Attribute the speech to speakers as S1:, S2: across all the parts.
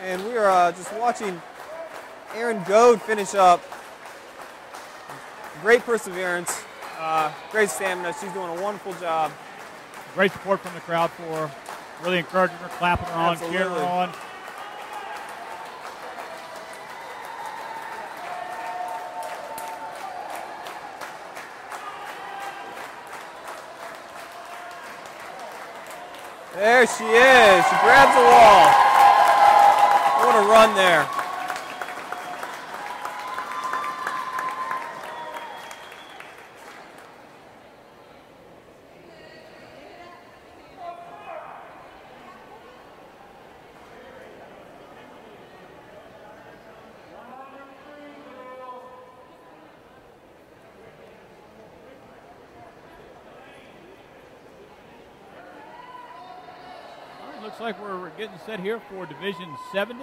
S1: And we are just watching Erin Goad finish up. Great perseverance, great stamina. She's doing a wonderful job.
S2: Great support from the crowd for her. Really encouraging her, clapping her on, cheering her on.
S1: There she is. She grabs the wall. What a run there.
S2: Looks like we're getting set here for Division 70.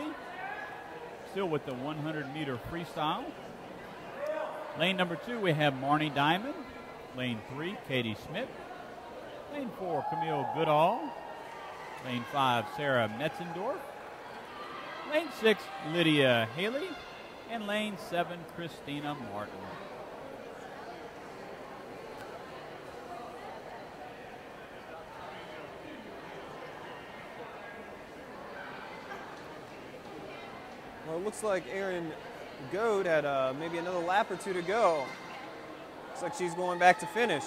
S2: Still with the 100-meter freestyle. Lane number 2, we have Marnie Diamond. Lane 3, Katie Smith. Lane 4, Camille Goodall. Lane 5, Sarah Metzendorf. Lane 6, Lydia Haley. And lane 7, Christina Martin.
S1: Well, it looks like Erin Goad had maybe another lap or two to go. Looks like she's going back to finish.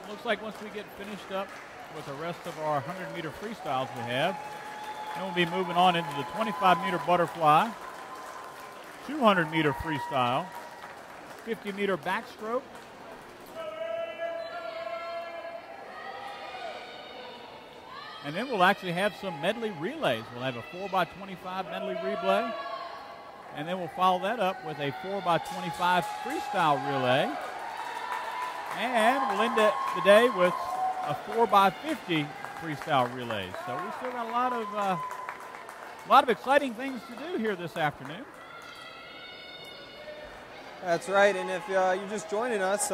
S2: Looks like once we get finished up with the rest of our 100-meter freestyles we have, then we'll be moving on into the 25-meter butterfly, 200-meter freestyle, 50-meter backstroke, and then we'll actually have some medley relays. We'll have a 4x25 medley relay, and then we'll follow that up with a 4x25 freestyle relay. And we'll end the day with a 4x50 freestyle relay. So we still got a lot of exciting things to do here this afternoon.
S1: That's right, and if you're just joining us,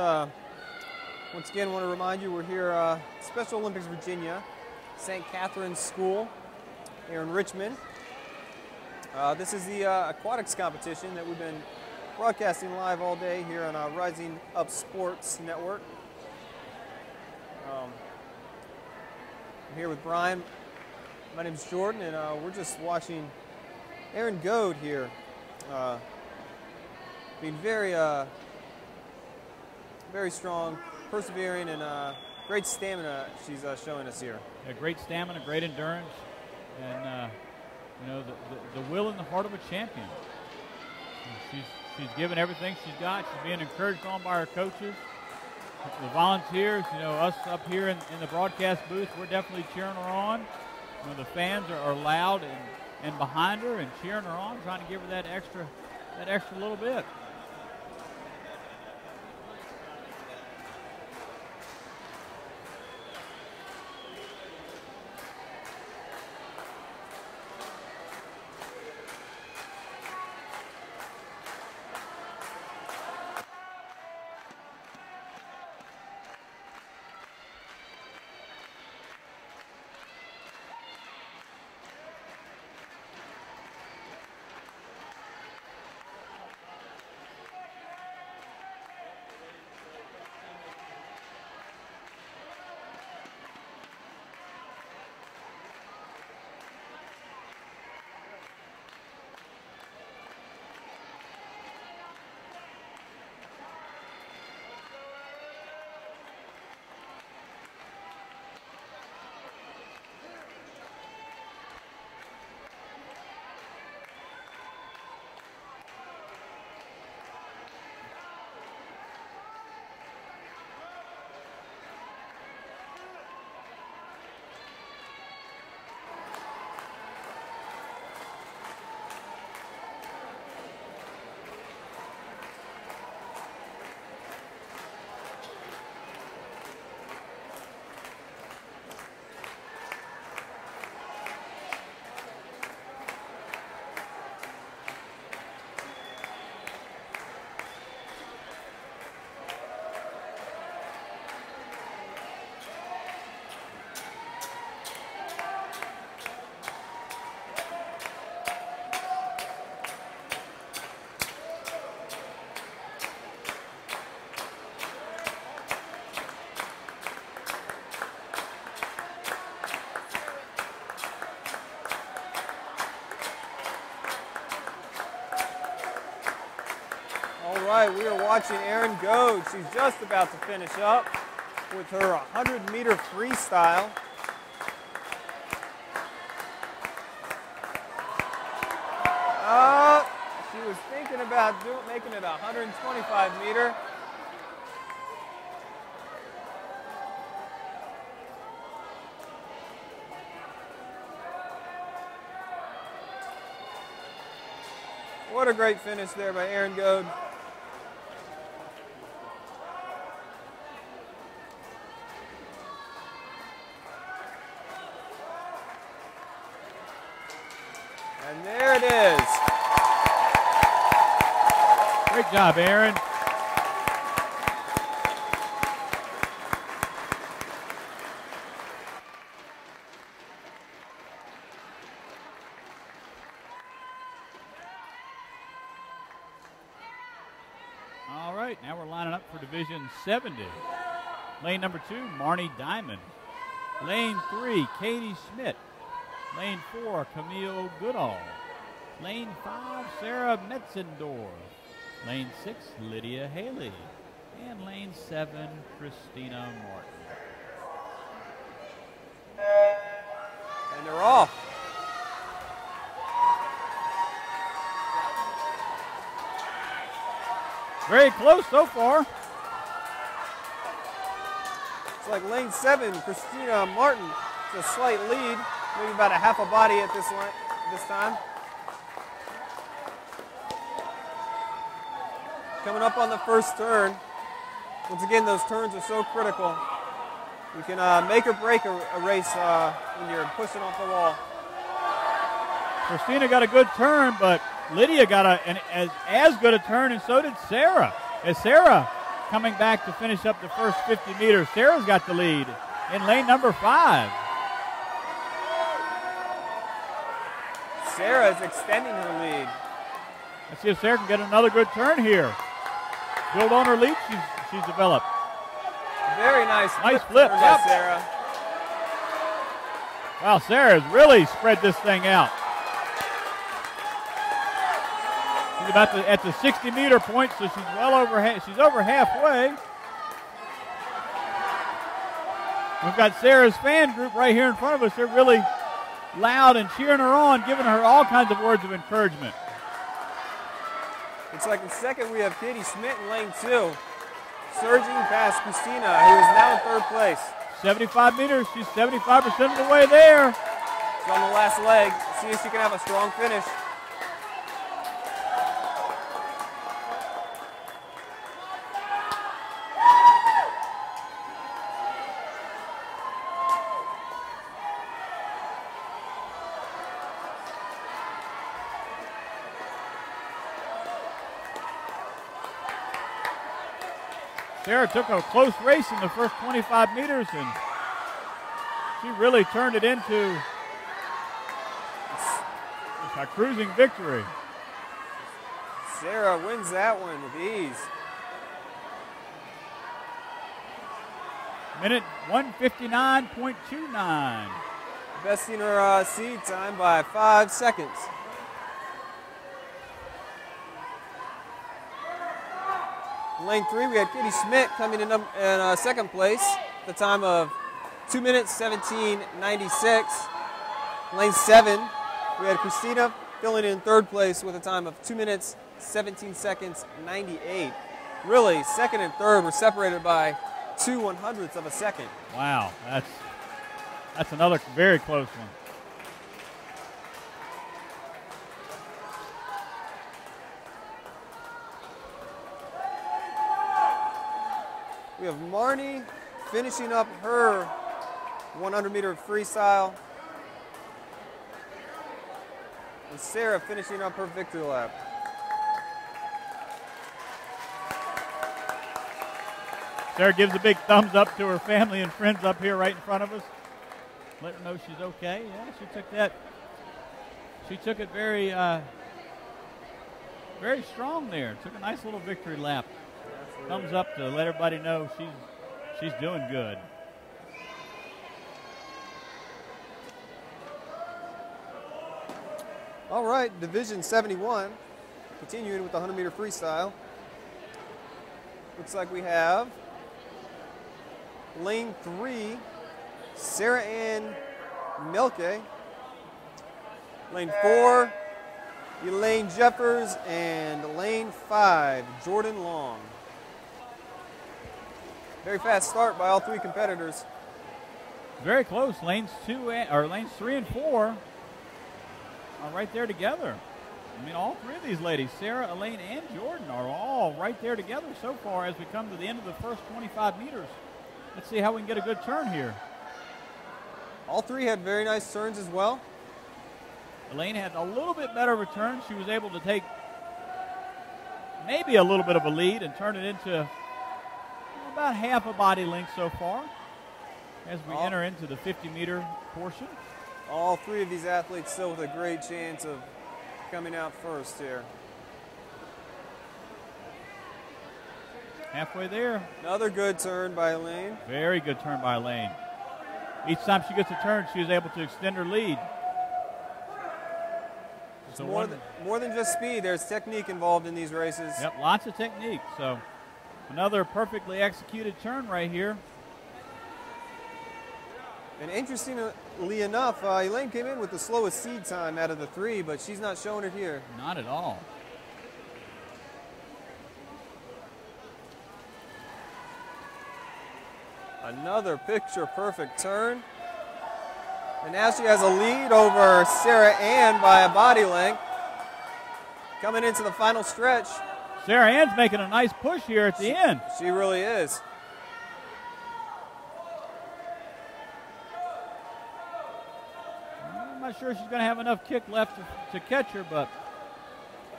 S1: once again, I want to remind you we're here Special Olympics Virginia, St. Catherine's School here in Richmond. This is the aquatics competition that we've been broadcasting live all day here on our Rising Up Sports Network. I'm here with Brian My name's Jordan, and we're just watching Erin Goad here, being very strong, persevering, and great stamina she's showing us here.
S2: Yeah, great stamina, great endurance, and you know, the will and the heart of a champion. She's given everything she's got. She's being encouraged on by her coaches, the volunteers. You know, us up here in the broadcast booth, we're definitely cheering her on. You know, the fans are loud and behind her and cheering her on, trying to give her that extra little bit.
S1: All right, we are watching Erin Goad. She's just about to finish up with her 100-meter freestyle. She was thinking about making it a 125-meter. What a great finish there by Erin Goad. And there it is.
S2: Great job, Erin. All right, now we're lining up for Division 70. Lane number 2, Marnie Diamond. Lane 3, Katie Schmidt. Lane 4, Camille Goodall. Lane 5, Sarah Metzendorf. Lane 6, Lydia Haley. And lane 7, Christina Martin.
S1: And they're off.
S2: Very close so far.
S1: It's like lane 7, Christina Martin. It's a slight lead, maybe about a half a body at this time. Coming up on the first turn. Once again, those turns are so critical. You can make or break a race when you're pushing off the wall.
S2: Christina got a good turn, but Lydia got as good a turn, and so did Sarah. As Sarah coming back to finish up the first 50 meters, Sarah's got the lead in lane number 5.
S1: Sarah is extending her lead.
S2: Let's see if Sarah can get another good turn here. Build on her lead she's developed.
S1: Very nice
S2: flip
S1: by
S2: yep.
S1: Sarah.
S2: Wow, Sarah's really spread this thing out. She's about at the 60-meter point, so she's well over. She's over halfway. We've got Sarah's fan group right here in front of us. They're really loud and cheering her on, giving her all kinds of words of encouragement.
S1: Looks like in second we have Katie Schmidt in lane 2, surging past Christina, who is now in third place.
S2: 75 meters. She's 75% of the way there.
S1: She's on the last leg. See if she can have a strong finish.
S2: Sarah took a close race in the first 25 meters, and she really turned it into a cruising victory.
S1: Sarah wins that one with ease.
S2: Minute 1:59.29.
S1: Besting her seed time by 5 seconds. In lane 3, we had Katie Schmidt coming in second place at the time of 2 minutes 17:96. Lane 7, we had Christina filling in third place with a time of 2 minutes 17 seconds 98. Really, second and third were separated by 2/100ths of a second.
S2: Wow, that's another very close one.
S1: We have Marnie finishing up her 100-meter freestyle. And Sarah finishing up her victory lap.
S2: Sarah gives a big thumbs up to her family and friends up here right in front of us. Let her know she's okay. Yeah, she took that. She took it very, very strong there. Took a nice little victory lap. Thumbs up to let everybody know she's doing good.
S1: All right, Division 71, continuing with the 100-meter freestyle. Looks like we have lane 3, Sarah Ann Mielke. Lane 4, Elaine Jeffers, and lane 5, Jordan Long. Very fast start by all three competitors.
S2: Very close. Lanes 3 and 4 are right there together. I mean, all three of these ladies, Sarah, Elaine, and Jordan, are all right there together so far as we come to the end of the first 25 meters. Let's see how we can get a good turn here.
S1: All three had very nice turns as well.
S2: Elaine had a little bit better return. She was able to take maybe a little bit of a lead and turn it into about half a body length so far as we enter into the 50-meter portion.
S1: All three of these athletes still with a great chance of coming out first here.
S2: Halfway there.
S1: Another good turn by Elaine.
S2: Very good turn by Elaine. Each time she gets a turn, she was able to extend her lead.
S1: So more than just speed, there's technique involved in these races.
S2: Yep, lots of technique. So another perfectly executed turn right here.
S1: And interestingly enough, Elaine came in with the slowest seed time out of the three, but she's not showing it here.
S2: Not at all.
S1: Another picture-perfect turn. And now she has a lead over Sarah Ann by a body length. Coming into the final stretch.
S2: Sarah Ann's making a nice push here at the end.
S1: She really is.
S2: I'm not sure she's going to have enough kick left to catch her, but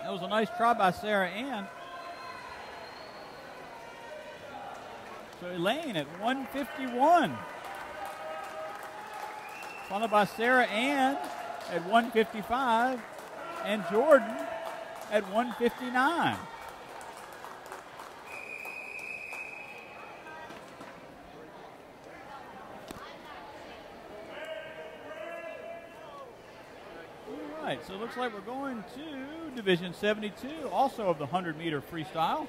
S2: that was a nice try by Sarah Ann. So Elaine at 151. Followed by Sarah Ann at 155 and Jordan at 159. right, so it looks like we're going to Division 72, also of the 100-meter freestyle.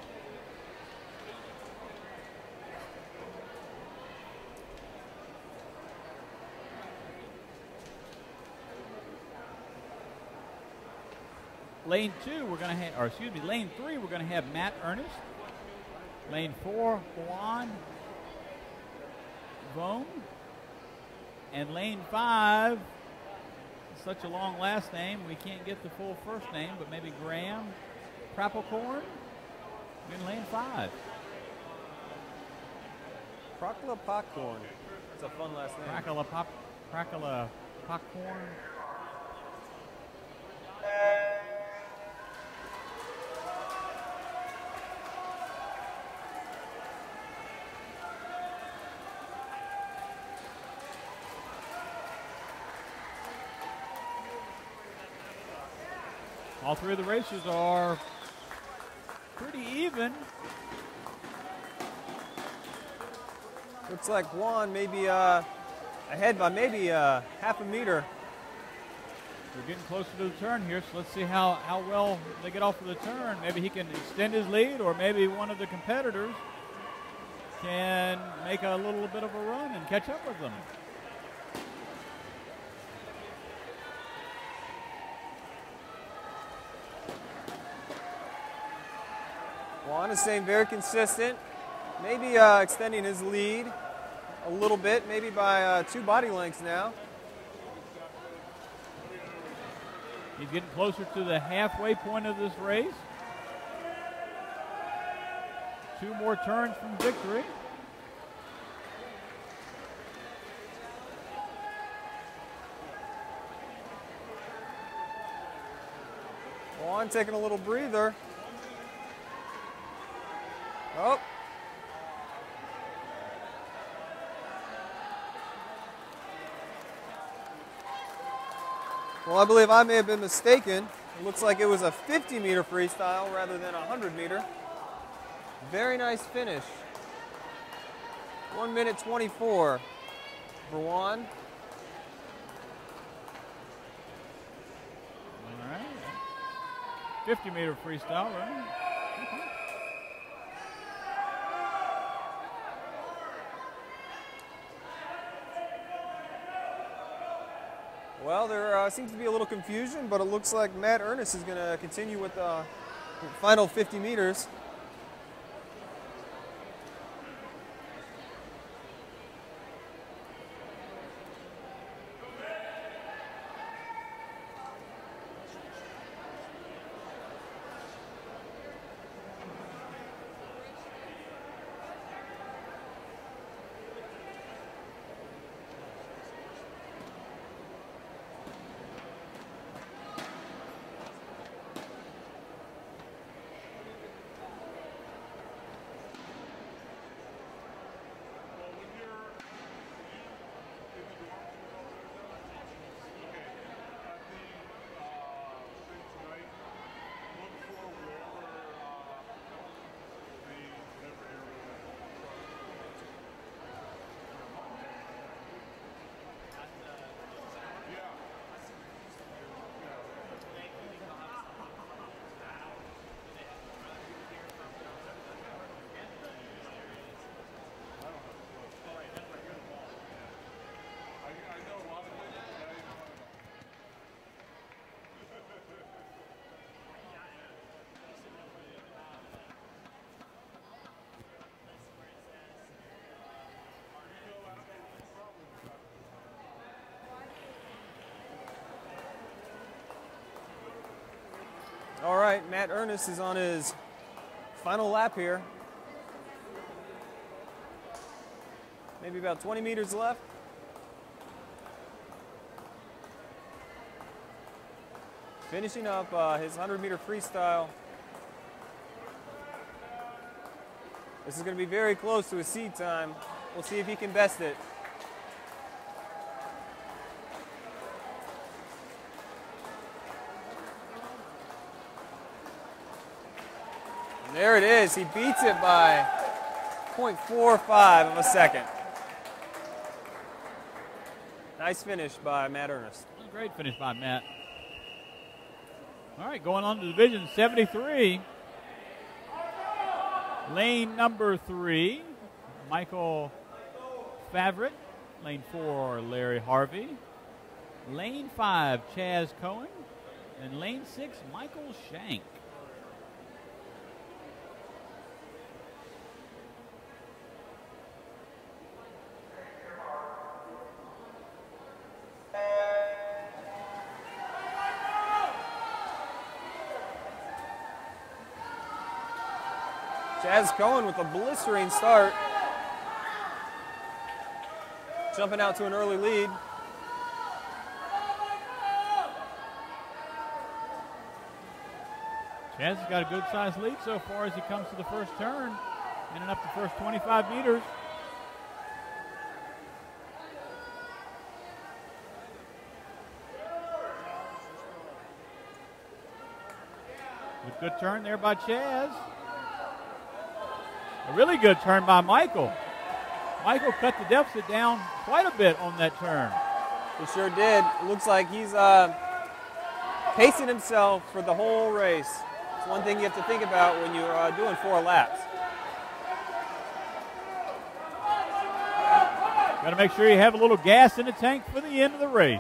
S2: Lane 2, we're going to have, or excuse me, lane 3, we're going to have Matt Ernest. Lane 4, Juan Vone. And lane 5, such a long last name, we can't get the full first name, but maybe Graham Prapplecorn in lane 5.
S1: Prakla Popcorn. It's a fun last name.
S2: Prakala Popcorn. All three of the racers are pretty even.
S1: Looks like Juan maybe ahead by maybe half a meter.
S2: We're getting closer to the turn here, so let's see how well they get off of the turn. Maybe he can extend his lead, or maybe one of the competitors can make a little bit of a run and catch up with them.
S1: Juan is staying very consistent, maybe extending his lead a little bit, maybe by 2 body lengths now.
S2: He's getting closer to the halfway point of this race. 2 more turns from victory.
S1: Juan taking a little breather. Oh. Well, I believe I may have been mistaken. It looks like it was a 50-meter freestyle rather than a 100-meter. Very nice finish. 1 minute 24 for Juan.
S2: All right. 50-meter freestyle, right? Okay.
S1: Well, there seems to be a little confusion, but it looks like Matt Ernest is going to continue with the final 50 meters. All right, Matt Ernest is on his final lap here. Maybe about 20 meters left. Finishing up his 100-meter freestyle. This is going to be very close to his seed time. We'll see if he can best it. And there it is. He beats it by 0.45 of a second. Nice finish by Matt Ernest.
S2: Great finish by Matt. All right, going on to Division 73. Lane number 3, Michael Favret. Lane 4, Larry Harvey. Lane 5, Chaz Cohen. And lane 6, Michael Shank.
S1: Chaz Cohen with a blistering start. Jumping out to an early lead.
S2: Chaz has got a good-sized lead so far as he comes to the first turn, in and up the first 25 meters. Good turn there by Chaz. A really good turn by Michael. Michael cut the deficit down quite a bit on that turn.
S1: He sure did. It looks like he's pacing himself for the whole race. It's one thing you have to think about when you're doing 4 laps.
S2: Got to make sure you have a little gas in the tank for the end of the race.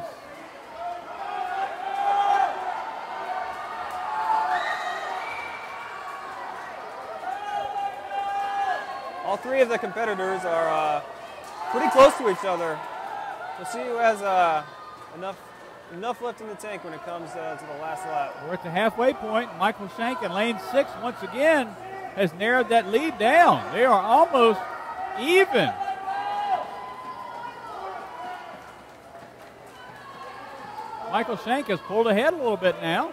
S1: All 3 of the competitors are pretty close to each other. We'll see who has enough left in the tank when it comes to the last lap.
S2: We're at the halfway point. Michael Shank in lane 6 once again has narrowed that lead down. They are almost even. Michael Shank has pulled ahead a little bit now.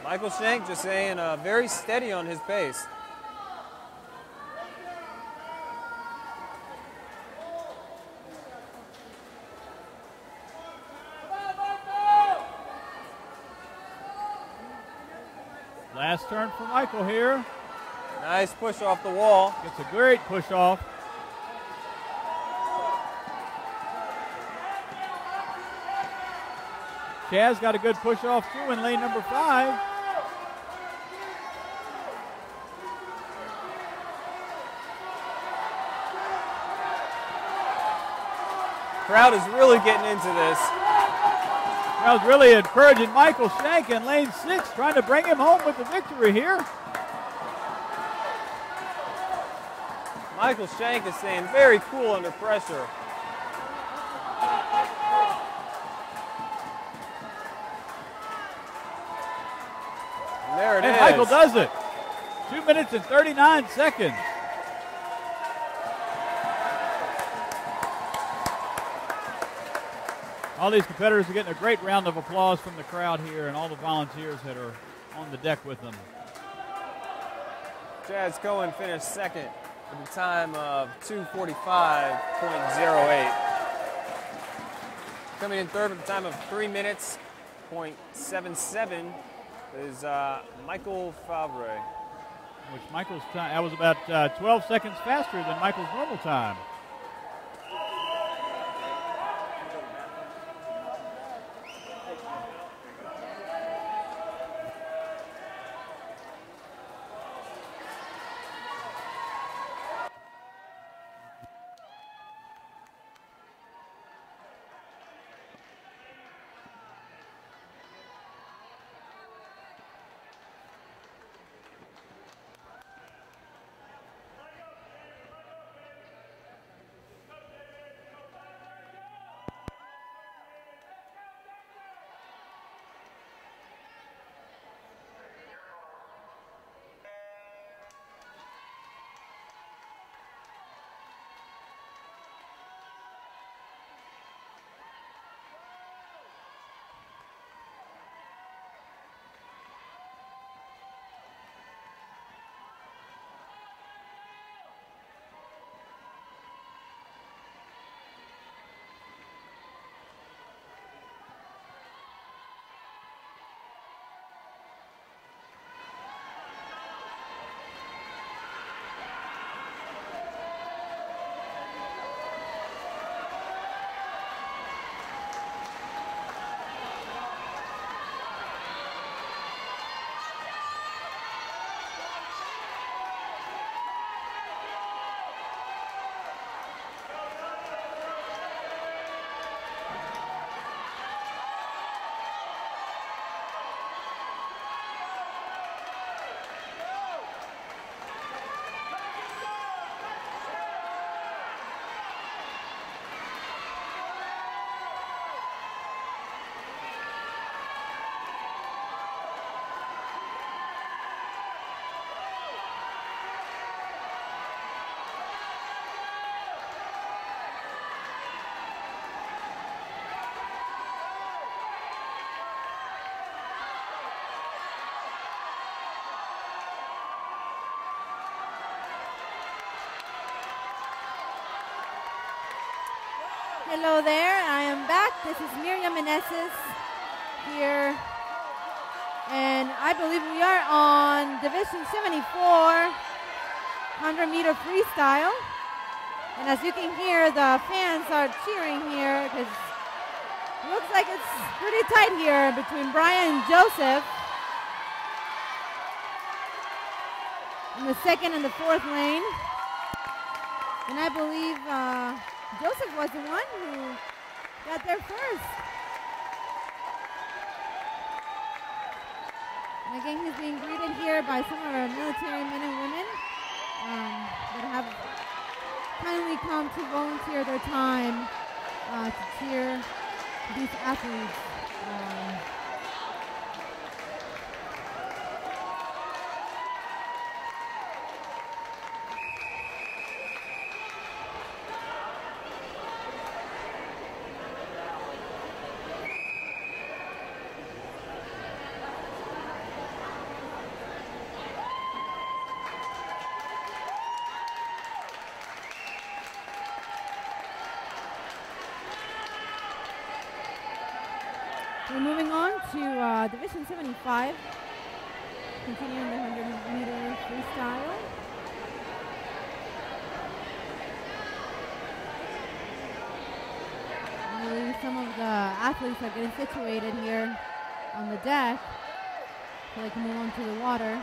S1: Michael Shank just saying very steady on his pace.
S2: Last turn for Michael here.
S1: Nice push off the wall.
S2: Gets a great push off. Chaz got a good push off too in lane number 5.
S1: Crowd is really getting into this.
S2: Crowd's really encouraging Michael Shank in lane 6, trying to bring him home with the victory here.
S1: Michael Shank is staying very cool under pressure. And there it is.
S2: Michael does it. 2 minutes and 39 seconds. All these competitors are getting a great round of applause from the crowd here and all the volunteers that are on the deck with them.
S1: Chaz Cohen finished second with a time of 2:45.08. Coming in third with a time of 3 minutes, .77 is Michael Favre.
S2: Which Michael's time, that was about 12 seconds faster than Michael's normal time.
S3: Hello there, I am back. This is Miriam Meneses here, and I believe we are on Division 74, 100-meter freestyle. And as you can hear, the fans are cheering here because it looks like it's pretty tight here between Brian and Joseph in the second and the fourth lane. And I believe Joseph was the one who got there first. And again, he's being greeted here by some of our military men and women that have kindly come to volunteer their time to cheer these athletes. We're moving on to Division 75, continuing the 100-meter freestyle. I believe some of the athletes are getting situated here on the deck so they can move on to the water.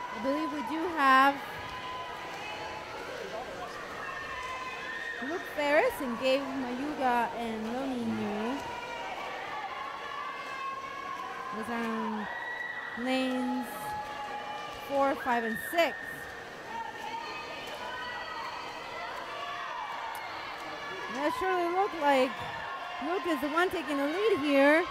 S3: I believe we do have Luke Ferris and Gabe Mayuga and Loni New. Those are on lanes 4, 5, and 6. That surely looked like Luke is the one taking the lead here.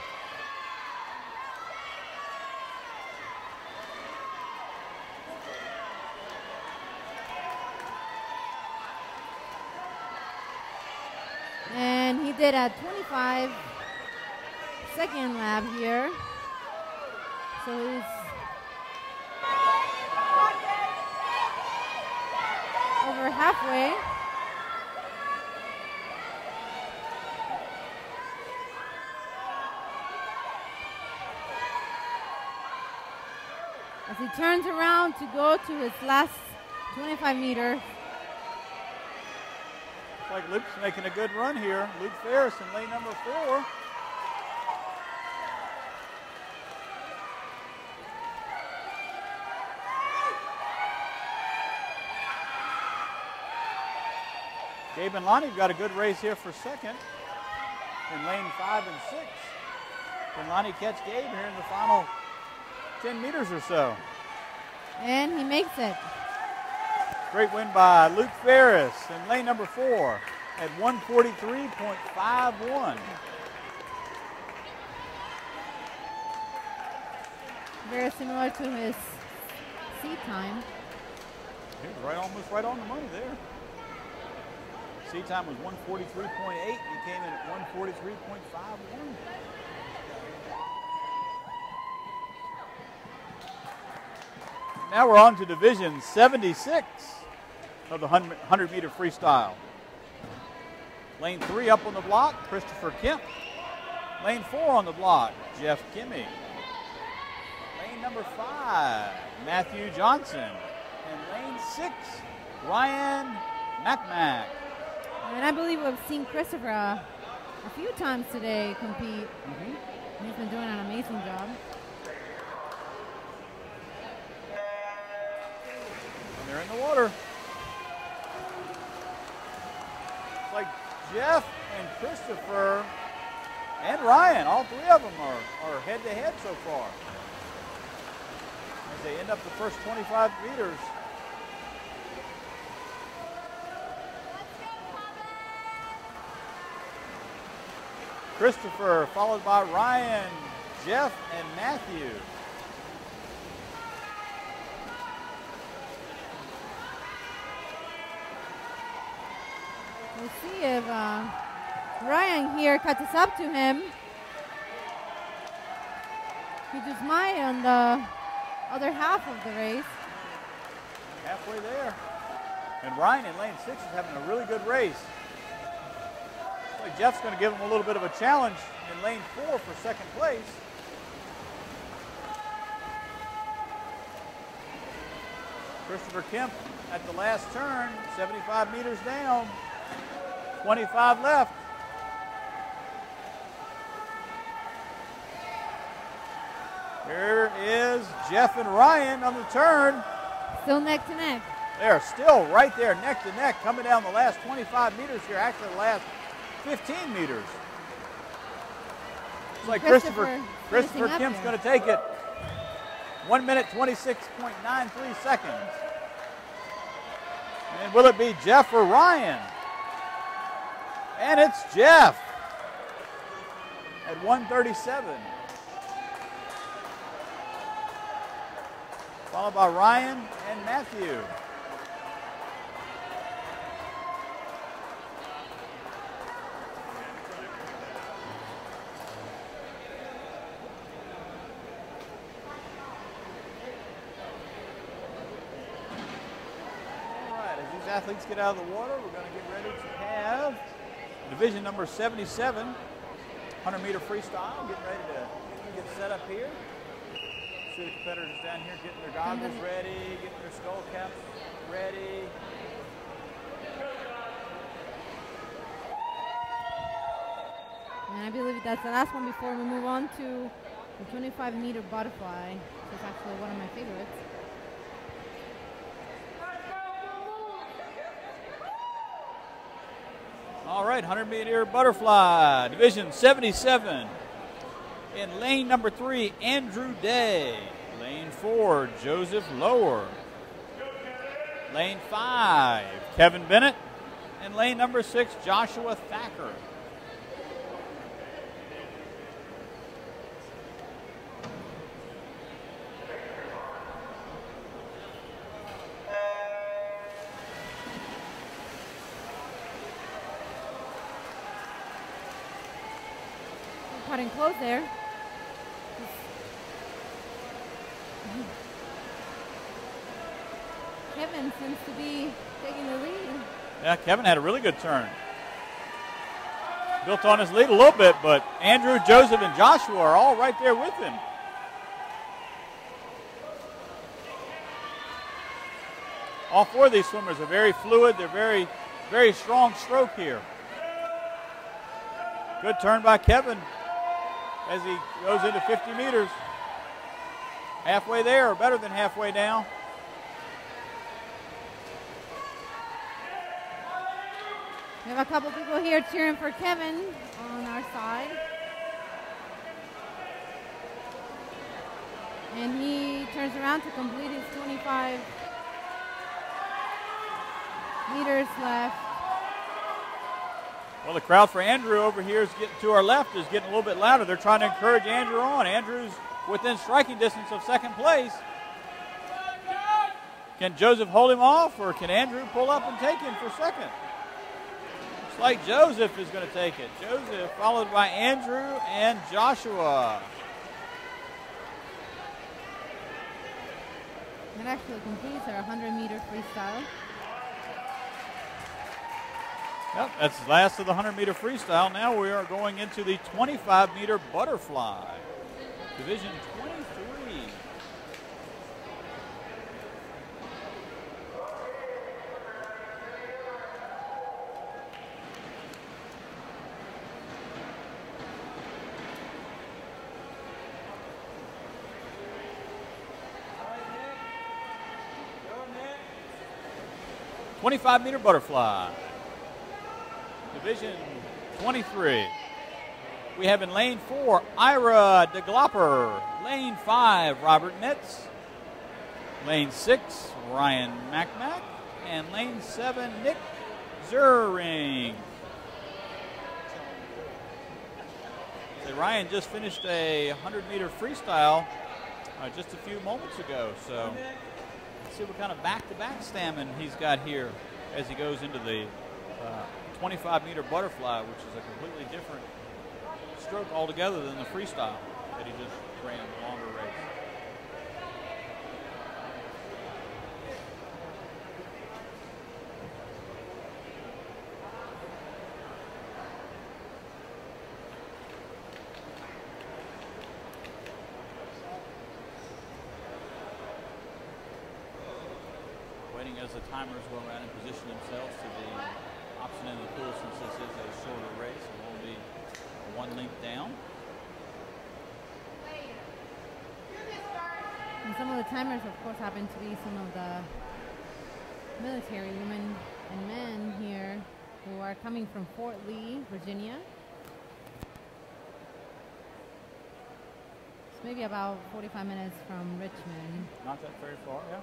S3: And he did a 25-second lap here. So he's over halfway. As he turns around to go to his last 25 meters.
S2: Like Luke's making a good run here. Luke Ferris in lane number 4. Gabe and Lonnie have got a good race here for second in lane 5 and 6. Can Lonnie catch Gabe here in the final 10 meters or so?
S3: And he makes it.
S2: Great win by Luke Ferris in lane number 4 at 1:43.51.
S3: Very similar to his seat time.
S2: He was almost right on the money there. Seat time was 1:43.8. He came in at 1:43.51. Now we're on to Division 76 of the 100-meter freestyle. Lane 3 up on the block, Christopher Kemp. Lane 4 on the block, Jeff Kimmey. Lane number 5, Matthew Johnson. And lane 6, Ryan McMack.
S3: And I believe we've seen Christopher a few times today compete. He's been doing an amazing job.
S2: And they're in the water. It's like Jeff and Christopher and Ryan. All three of them are head-to-head so far. As they end up the first 25 meters. Christopher, followed by Ryan, Jeff, and Matthew.
S3: We'll see if Ryan here catches up to him. He just might on the other half of the race.
S2: Halfway there. And Ryan in lane 6 is having a really good race. Looks like Jeff's going to give him a little bit of a challenge in lane 4 for second place. Christopher Kemp at the last turn, 75 meters down, 25 left. Here is Jeff and Ryan on the turn.
S3: Still neck to neck.
S2: They're still right there, neck to neck, coming down the last 25 meters here, actually the last 15 meters. Looks like Christopher Kemp's going to take it. 1 minute, 26.93 seconds. And will it be Jeff or Ryan? And it's Jeff at 1:37. Followed by Ryan and Matthew. Athletes get out of the water, we're going to get ready to have division number 77, 100-meter freestyle. Getting ready to get set up here. See the competitors down here getting their goggles ready, getting their skull caps ready.
S3: And I believe that's the last one before we move on to the 25-meter butterfly, which is actually one of my favorites.
S2: All right, 100-meter butterfly, division 77. In lane number 3, Andrew Day. Lane 4, Joseph Lower. Lane 5, Kevin Bennett. And lane number 6, Joshua Thacker.
S3: Cutting close there. Kevin seems to be taking the lead.
S2: Yeah, Kevin had a really good turn. Built on his lead a little bit, but Andrew, Joseph, and Joshua are all right there with him. All four of these swimmers are very fluid. They're very, very strong stroke here. Good turn by Kevin as he goes into 50 meters. Halfway there, or better than halfway down.
S3: We have a couple people here cheering for Kevin on our side. And he turns around to complete his 25 meters left.
S2: Well, the crowd for Andrew over here is getting to our left, is getting a little bit louder. They're trying to encourage Andrew on. Andrew's within striking distance of second place. Can Joseph hold him off, or can Andrew pull up and take him for second? Looks like Joseph is going to take it. Joseph followed by Andrew and Joshua.
S3: That actually completes our 100-meter freestyle.
S2: Yep, that's the last of the 100-meter freestyle. Now we are going into the 25-meter butterfly, division 23. Meter butterfly. Division 23. we have in lane 4, Ira DeGlopper. Lane 5, Robert Metz. Lane 6, Ryan McMack. And lane 7, Nick Zurring. So Ryan just finished a 100-meter freestyle just a few moments ago. So let's see what kind of back-to-back stamina he's got here as he goes into the 25-meter butterfly, which is a completely different stroke altogether than the freestyle that he just ran a longer race. Waiting as the timers go around and position themselves to the opposite end of the pool, since this is a shorter race. It will be 1 length down.
S3: And some of the timers, of course, happen to be some of the military women and men here who are coming from Fort Lee, Virginia. It's maybe about 45 minutes from Richmond.
S2: Not that very far, yeah.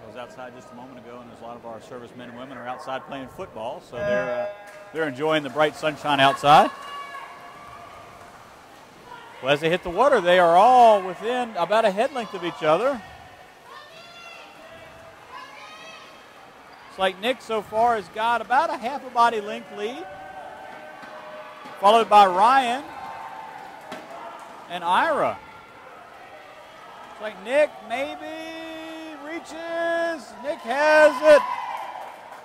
S2: I was outside just a moment ago, and there's a lot of our servicemen and women are outside playing football, so they're enjoying the bright sunshine outside. Well, as they hit the water, they are all within about a head length of each other. It's like Nick so far has got about a half a body length lead, followed by Ryan and Ira. It's like Nick maybe reaches. Nick has it.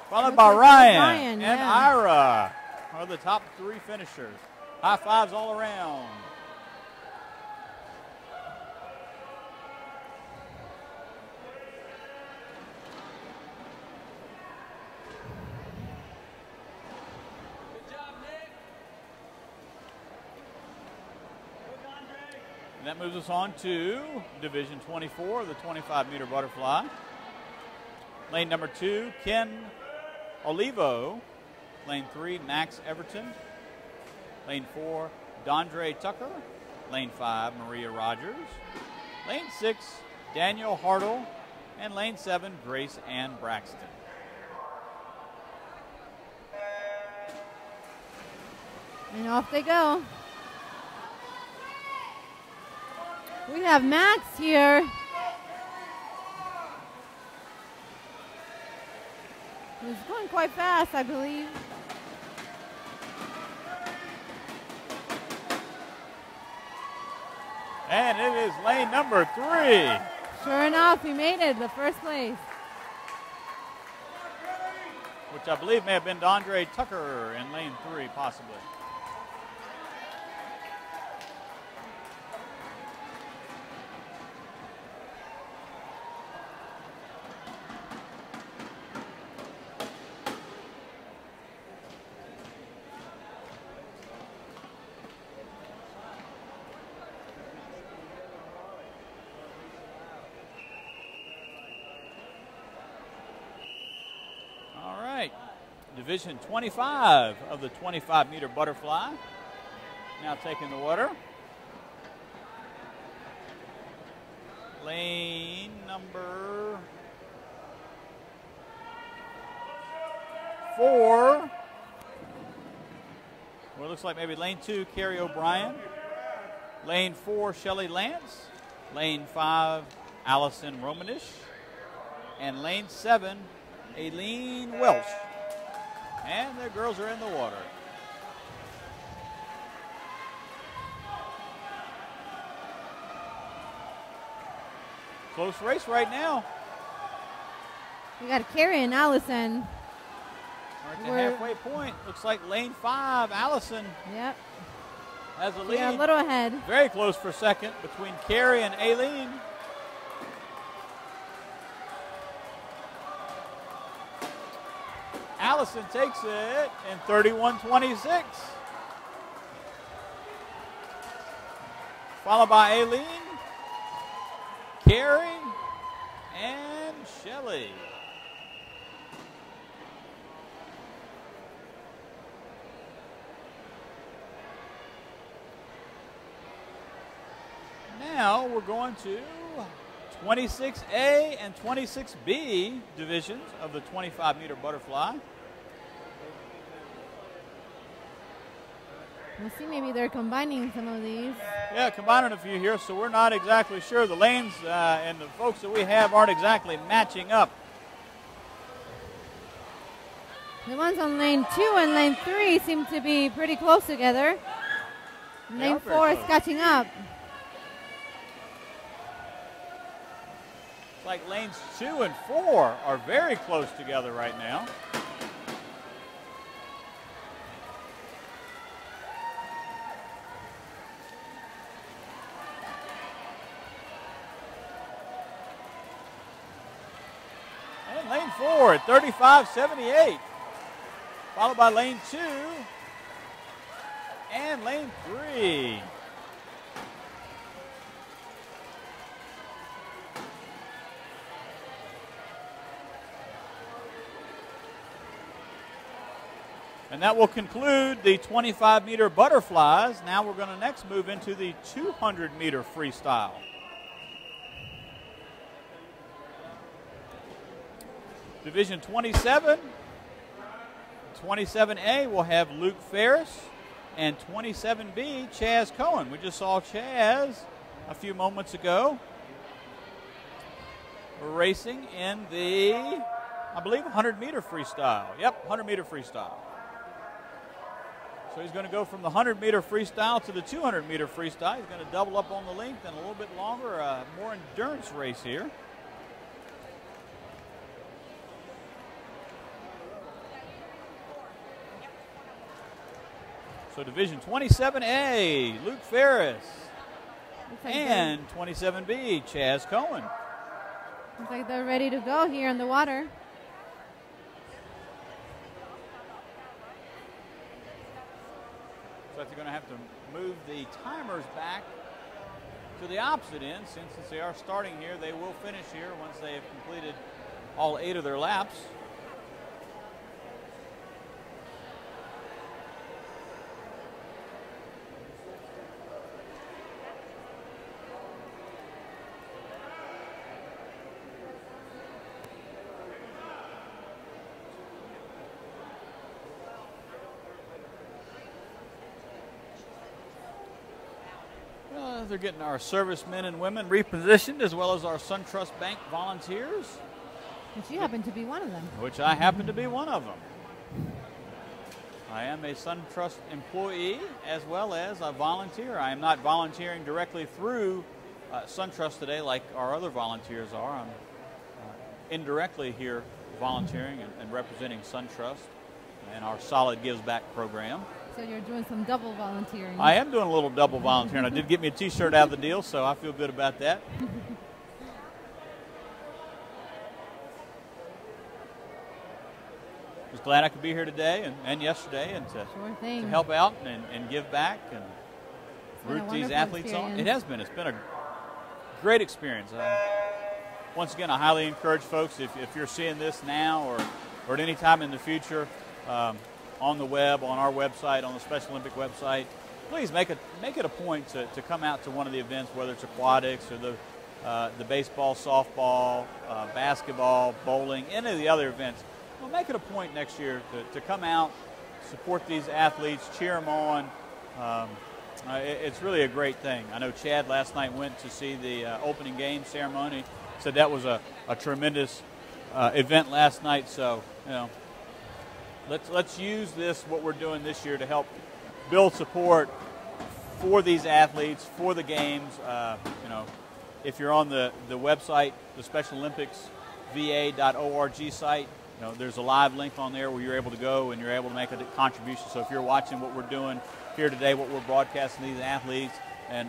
S2: Followed by Ryan and Ira are the top 3 finishers. High fives all around. And that moves us on to Division 24, the 25-meter butterfly. Lane number 2, Ken Olivo. Lane 3, Max Everton. Lane 4, Dondre Tucker. Lane 5, Maria Rogers. Lane 6, Daniel Hartle. And lane 7, Grace Ann Braxton.
S3: And off they go. We have Max here. He's going quite fast, I believe.
S2: And it is lane number 3.
S3: Sure enough, he made it, the first place.
S2: Which I believe may have been Dondre Tucker in lane 3, possibly. Division 25 of the 25-meter butterfly. Now taking the water. Lane number 4. Well, it looks like maybe lane 2, Carrie O'Brien. Lane 4, Shelley Lance. Lane 5, Allison Romanish. And lane 7, Aileen Welsh. And the girls are in the water. Close race right now.
S3: We got Carrie and Allison.
S2: We're at the halfway point. Looks like lane 5, Allison.
S3: Yep.
S2: Has a lead.
S3: Yeah, a little ahead.
S2: Very close for second between Carrie and Aileen. Allison takes it in 31:26. Followed by Aileen, Carrie, and Shelley. now we're going to 26A and 26B divisions of the 25-meter butterfly.
S3: We'll see, maybe they're combining some of these.
S2: Yeah, combining a few here, so we're not exactly sure. The lanes and the folks that we have aren't exactly matching up.
S3: The ones on lane 2 and lane 3 seem to be pretty close together. Lane 4 is catching up.
S2: It's like lanes 2 and 4 are very close together right now. And lane 4 at 35.78. Followed by lane 2 and lane 3. And that will conclude the 25-meter butterflies. Now we're going to next move into the 200-meter freestyle. Division 27. 27A will have Luke Ferris, and 27B, Chaz Cohen. We just saw Chaz a few moments ago. We're racing in the, I believe, 100-meter freestyle. Yep, 100-meter freestyle. So he's going to go from the 100-meter freestyle to the 200-meter freestyle. He's going to double up on the length and a little bit longer, more endurance race here. So Division 27A, Luke Ferris, and 27B, Chaz Cohen.
S3: Looks like they're ready to go here in the water.
S2: So they're going to have to move the timers back to the opposite end. Since they are starting here, they will finish here once they have completed all 8 of their laps. They're getting our servicemen and women repositioned, as well as our SunTrust Bank volunteers.
S3: Which you happen to be one of them.
S2: Which I happen to be one of them. I am a SunTrust employee as well as a volunteer. I am not volunteering directly through SunTrust today like our other volunteers are. I'm indirectly here volunteering and representing SunTrust and our Solid Gives Back program.
S3: So you're doing some double volunteering.
S2: I am doing a little double volunteering. I did get me a T-shirt out of the deal, so I feel good about that. Was glad I could be here today and yesterday and to help out and give back and root these athletes on. It has been. It's been a great experience. Once again, I highly encourage folks, if you're seeing this now or at any time in the future, on the web, on our website, on the Special Olympic website, please make it a point to come out to one of the events, whether it's aquatics or the baseball, softball, basketball, bowling, any of the other events. Well, make it a point next year to come out, support these athletes, cheer them on. It's really a great thing. I know Chad last night went to see the opening game ceremony, said that was a tremendous event last night. So, you know, let's use what we're doing this year to help build support for these athletes, for the games. You know, if you're on the website, the Special Olympics va.org site, you know, there's a live link on there where you're able to go and you're able to make a contribution. So if you're watching what we're doing here today, what we're broadcasting these athletes, and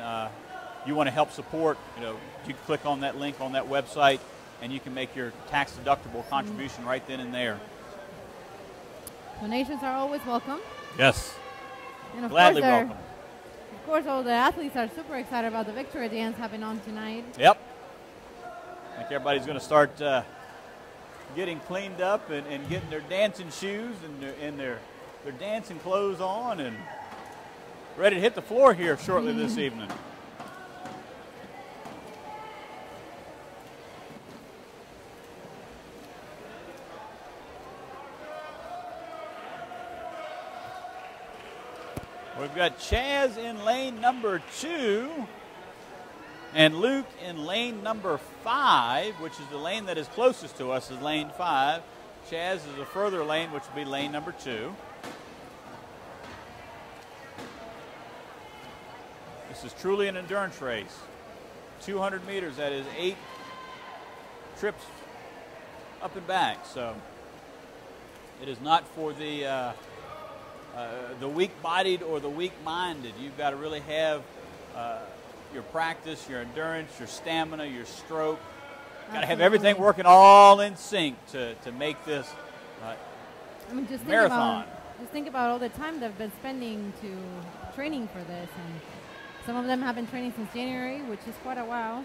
S2: you want to help support, you know, you can click on that link on that website and you can make your tax-deductible contribution right then and there.
S3: Donations are always welcome.
S2: Yes.
S3: And of
S2: Gladly
S3: course
S2: welcome.
S3: Of course, all the athletes are super excited about the victory dance happening on tonight.
S2: Yep. I think everybody's going to start getting cleaned up and getting their dancing shoes and their dancing clothes on and ready to hit the floor here shortly this evening. We've got Chaz in lane number 2 and Luke in lane number 5, which is the lane that is closest to us, is lane 5. Chaz is a further lane, which will be lane number 2. This is truly an endurance race. 200 meters, that is 8 trips up and back. So it is not for the weak-bodied or the weak-minded. You've got to really have your practice, your endurance, your stamina, your stroke. You've got to have everything working all in sync to make this marathon.
S3: Just think about all the time they've been spending to training for this, and some of them have been training since January, which is quite a while.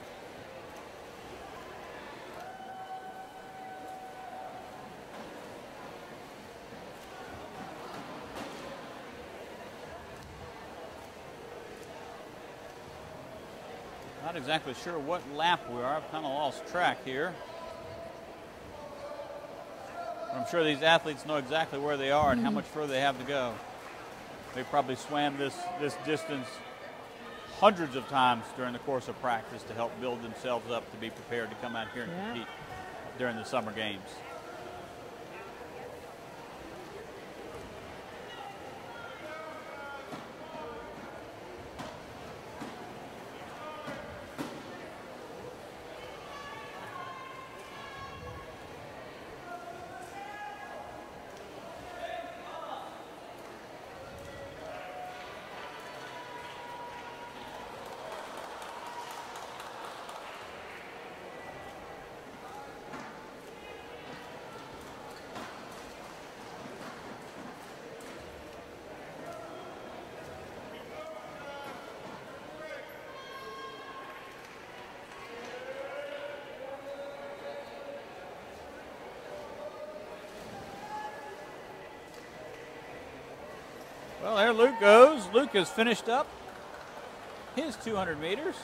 S2: Not exactly sure what lap we are. I've kind of lost track here. I'm sure these athletes know exactly where they are and how much further they have to go. They probably swam this distance hundreds of times during the course of practice to help build themselves up to be prepared to come out here and compete during the summer games. Well, there Luke goes. Luke has finished up his 200 meters.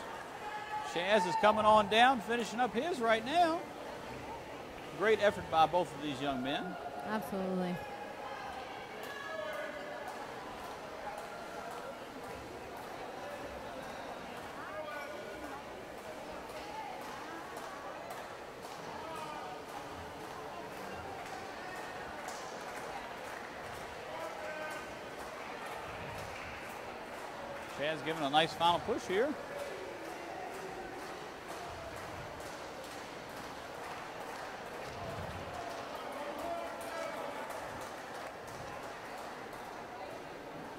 S2: Chaz is coming on down, finishing up his right now. Great effort by both of these young men.
S3: Absolutely.
S2: Chaz giving a nice final push here.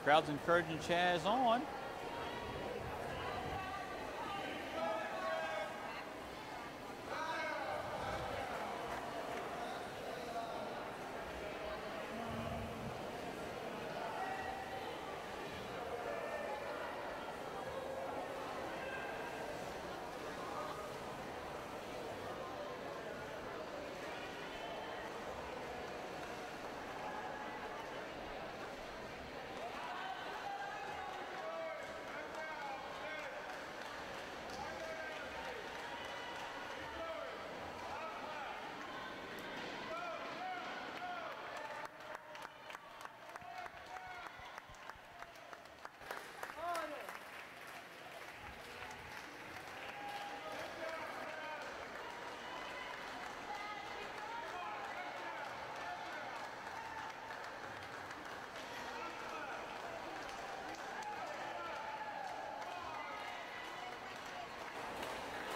S2: Crowd's encouraging Chaz on.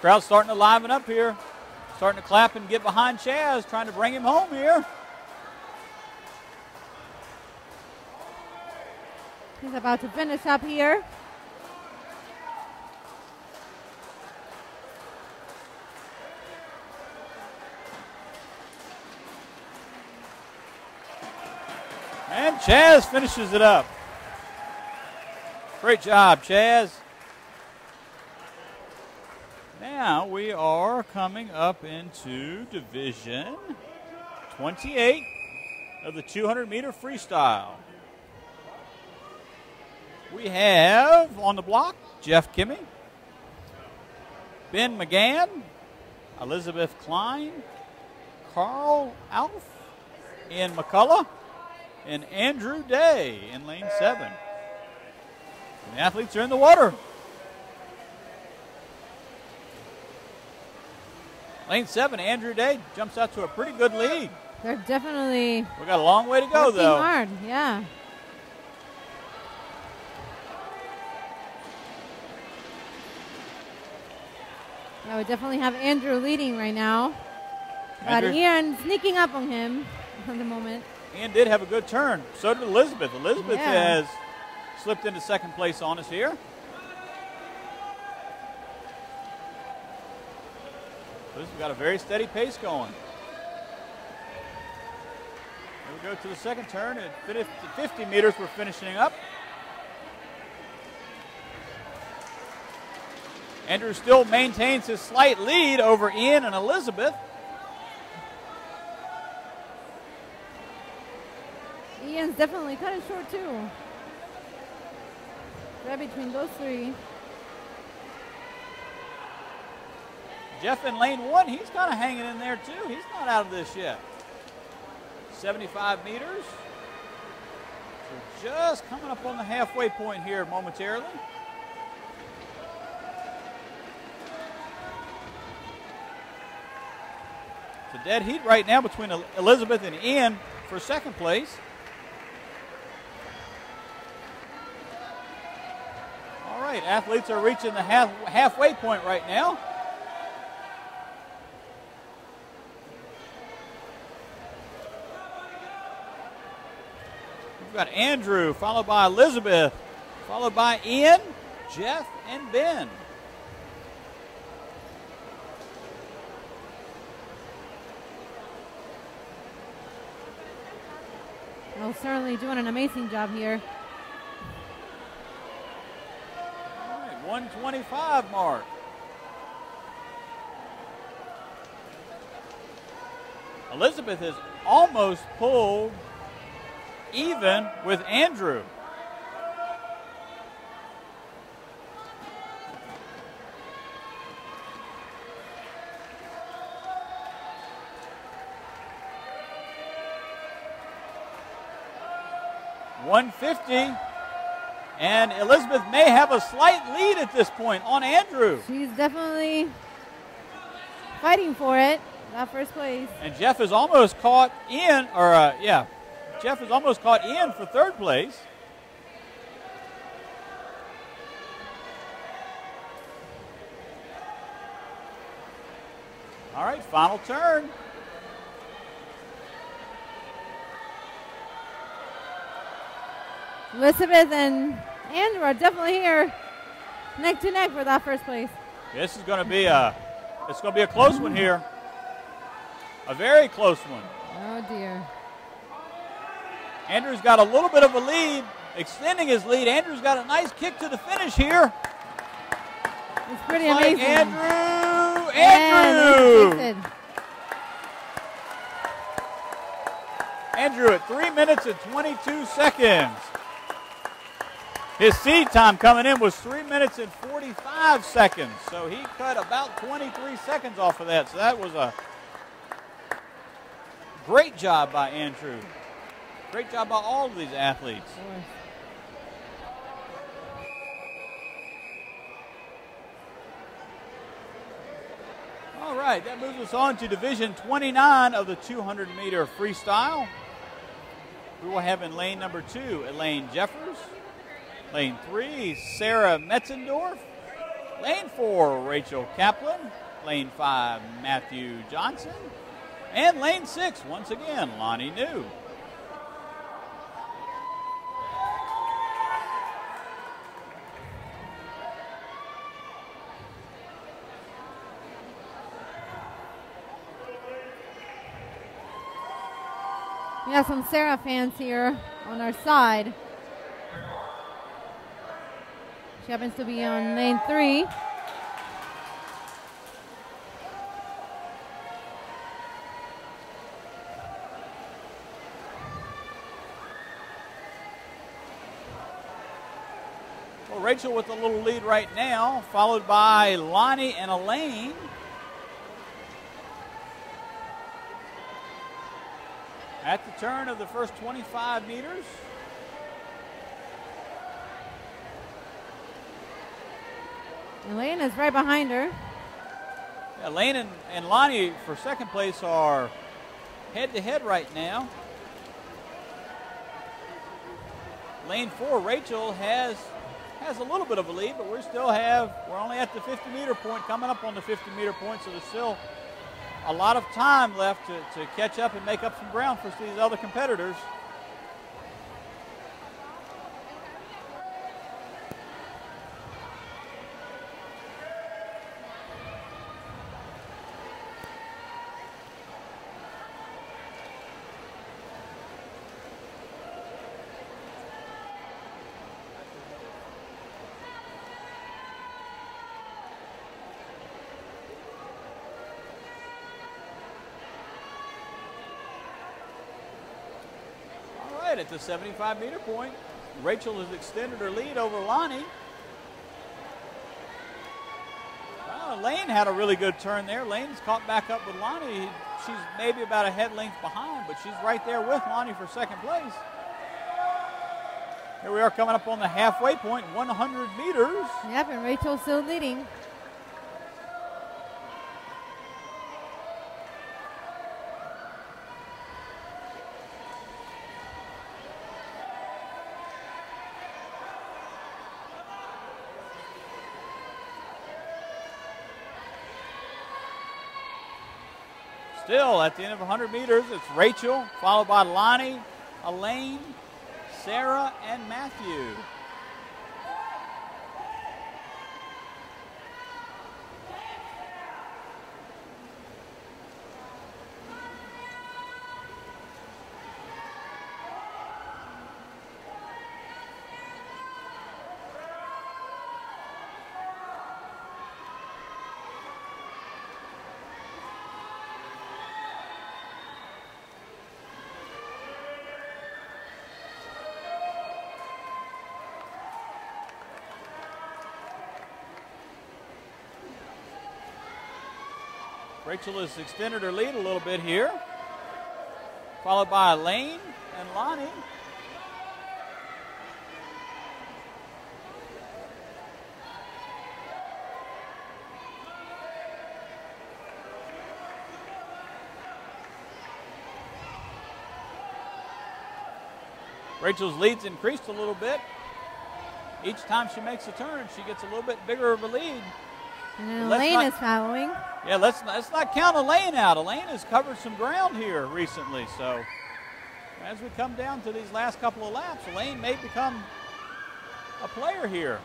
S2: Crowd's starting to liven up here. Starting to clap and get behind Chaz, trying to bring him home here.
S3: He's about to finish up here.
S2: And Chaz finishes it up. Great job, Chaz. Now we are coming up into Division 28 of the 200-meter freestyle. We have on the block Jeff Kimmey, Ben McGann, Elizabeth Klein, Carl Alf in McCullough, and Andrew Day in lane 7. The athletes are in the water. Lane 7, Andrew Day jumps out to a pretty good lead.
S3: They're definitely
S2: We got a long way to go,
S3: working
S2: though.
S3: hard, yeah. Yeah, we definitely have Andrew leading right now. But
S2: Andrew-
S3: Ian sneaking up on him at the moment.
S2: Ian did have a good turn. So did Elizabeth. Elizabeth
S3: Yeah.
S2: has slipped into second place on us here. We've got a very steady pace going. Here we go to the second turn. At 50 meters, we're finishing up. Andrew still maintains his slight lead over Ian and Elizabeth.
S3: Ian's definitely cutting short too. Right between those three.
S2: Jeff in lane 1, he's kind of hanging in there too. He's not out of this yet. 75 meters. So just coming up on the halfway point here momentarily. It's a dead heat right now between Elizabeth and Ian for second place. All right, athletes are reaching the halfway point right now. We've got Andrew, followed by Elizabeth, followed by Ian, Jeff, and Ben.
S3: Well, certainly doing an amazing job here.
S2: All right, 125 mark. Elizabeth has almost pulled even with Andrew. .150, and Elizabeth may have a slight lead at this point on Andrew.
S3: She's definitely fighting for it, that first place.
S2: And Jeff has almost caught Ian, Jeff has almost caught Ian for third place. All right, final turn.
S3: Elizabeth and Andrew are definitely here neck to neck for that first place.
S2: This is going to be a close one here. A very close one.
S3: Oh dear.
S2: Andrew's got a little bit of a lead, extending his lead. Andrew's got a nice kick to the finish here.
S3: It's pretty
S2: Like
S3: amazing.
S2: Andrew!
S3: And he takes it.
S2: Andrew at 3 minutes and 22 seconds. His seed time coming in was 3 minutes and 45 seconds. So he cut about 23 seconds off of that. So that was a great job by Andrew. Great job by all of these athletes. All right, that moves us on to Division 29 of the 200-meter freestyle. We will have in lane number 2, Elaine Jeffers. Lane 3, Sarah Metzendorf. Lane 4, Rachel Kaplan. Lane 5, Matthew Johnson. And lane 6, once again, Lonnie New.
S3: We have some Sarah fans here on our side. She happens to be on lane 3.
S2: Well, Rachel with a little lead right now, followed by Lonnie and Elaine. At the turn of the first 25 meters.
S3: And Lane is right behind her.
S2: Yeah, Lane and Lonnie for second place are head-to-head right now. Lane 4, Rachel, has a little bit of a lead, but we're only at the 50-meter point, coming up on the 50-meter point, so there's still a lot of time left to catch up and make up some ground for these other competitors. At the 75-meter point, Rachel has extended her lead over Lonnie. Lane had a really good turn there. Lane's caught back up with Lonnie. She's maybe about a head length behind, but she's right there with Lonnie for second place. Here we are coming up on the halfway point, 100 meters.
S3: Yep, and Rachel's still leading.
S2: Still, at the end of 100 meters, it's Rachel, followed by Lonnie, Elaine, Sarah, and Matthew. Rachel has extended her lead a little bit here, followed by Elaine and Lonnie. Rachel's lead's increased a little bit. Each time she makes a turn, she gets a little bit bigger of a lead.
S3: And Elaine is following.
S2: Yeah, let's not count Elaine out. Elaine has covered some ground here recently, so as we come down to these last couple of laps, Elaine may become a player here.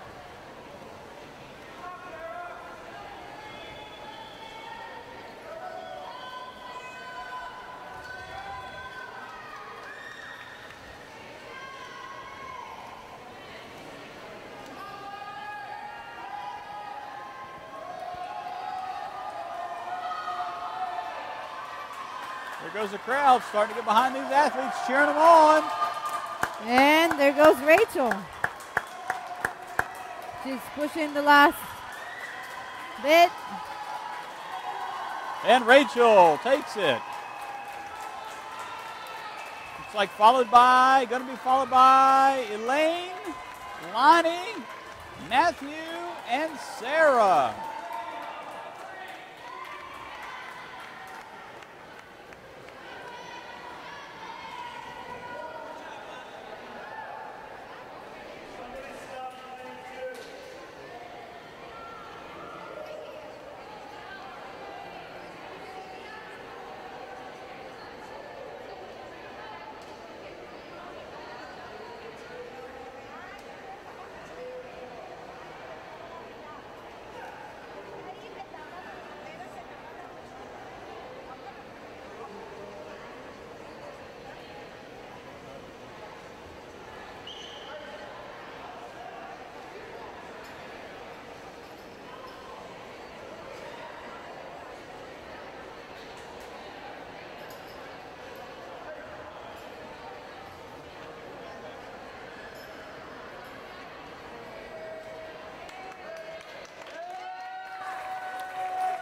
S2: There goes the crowd starting to get behind these athletes, cheering them on.
S3: And there goes Rachel. She's pushing the last bit.
S2: And Rachel takes it. It's like going to be followed by Elaine, Lonnie, Matthew, and Sarah.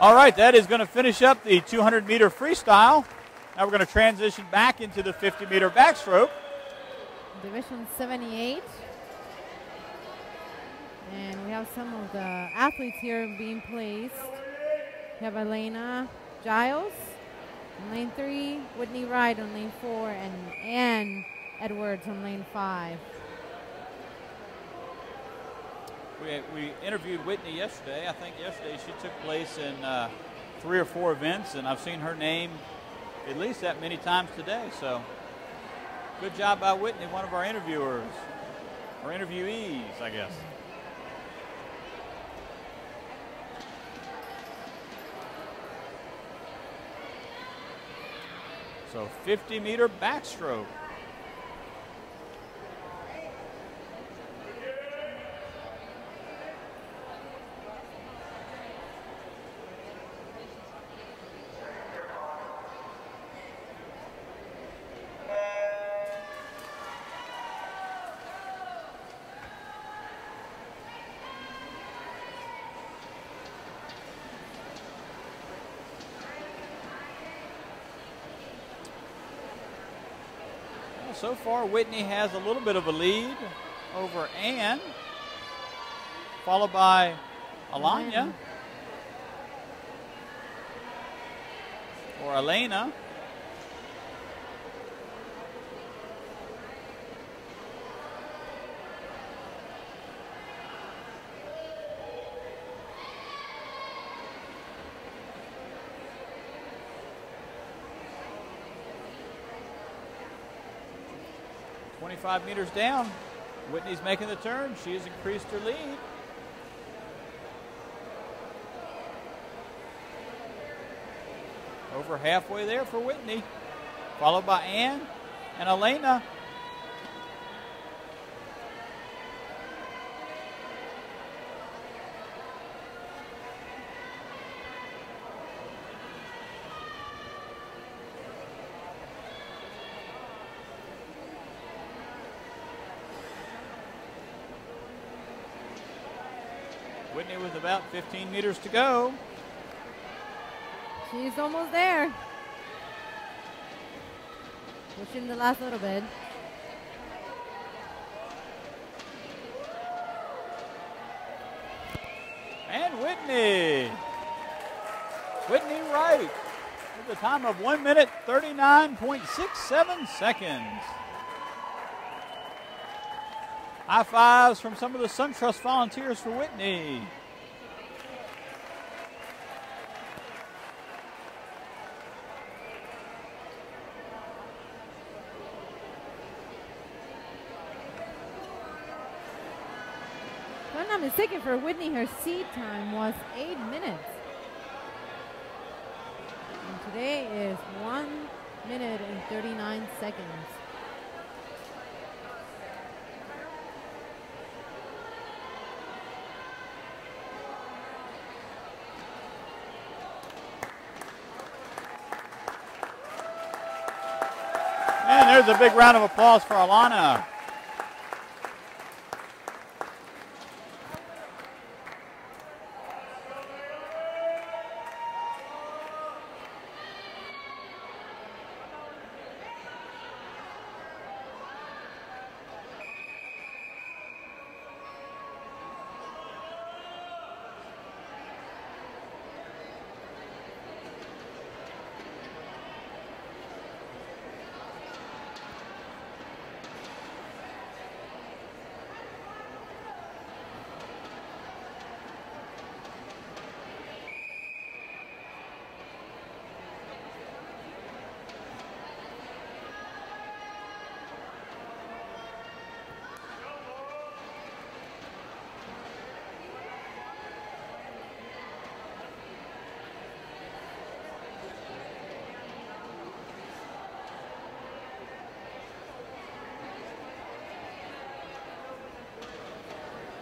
S2: All right, that is going to finish up the 200-meter freestyle. Now we're going to transition back into the 50-meter backstroke.
S3: Division 78. And we have have some of the athletes here being placed. We have Elena Giles on lane 3, Whitney Wright on lane 4, and Ann Edwards on lane 5.
S2: We interviewed Whitney yesterday. I think yesterday she took place in 3 or 4 events, and I've seen her name at least that many times today. So good job by Whitney, one of our interviewers, or interviewees, I guess. So 50-meter backstroke. So far, Whitney has a little bit of a lead over Ann, followed by Alanya or Elena. .5 meters down. Whitney's making the turn. She has increased her lead. Over halfway there for Whitney, followed by Ann and Elena. Whitney with about 15 meters to go.
S3: She's almost there. Pushing the last little bit.
S2: And Whitney Wright with a time of 1 minute 39.67 seconds. High fives from some of the SunTrust volunteers for Whitney.
S3: If I'm not mistaken, for Whitney, her seed time was 8 minutes. And today is 1 minute and 39 seconds.
S2: And there's a big round of applause for Alana.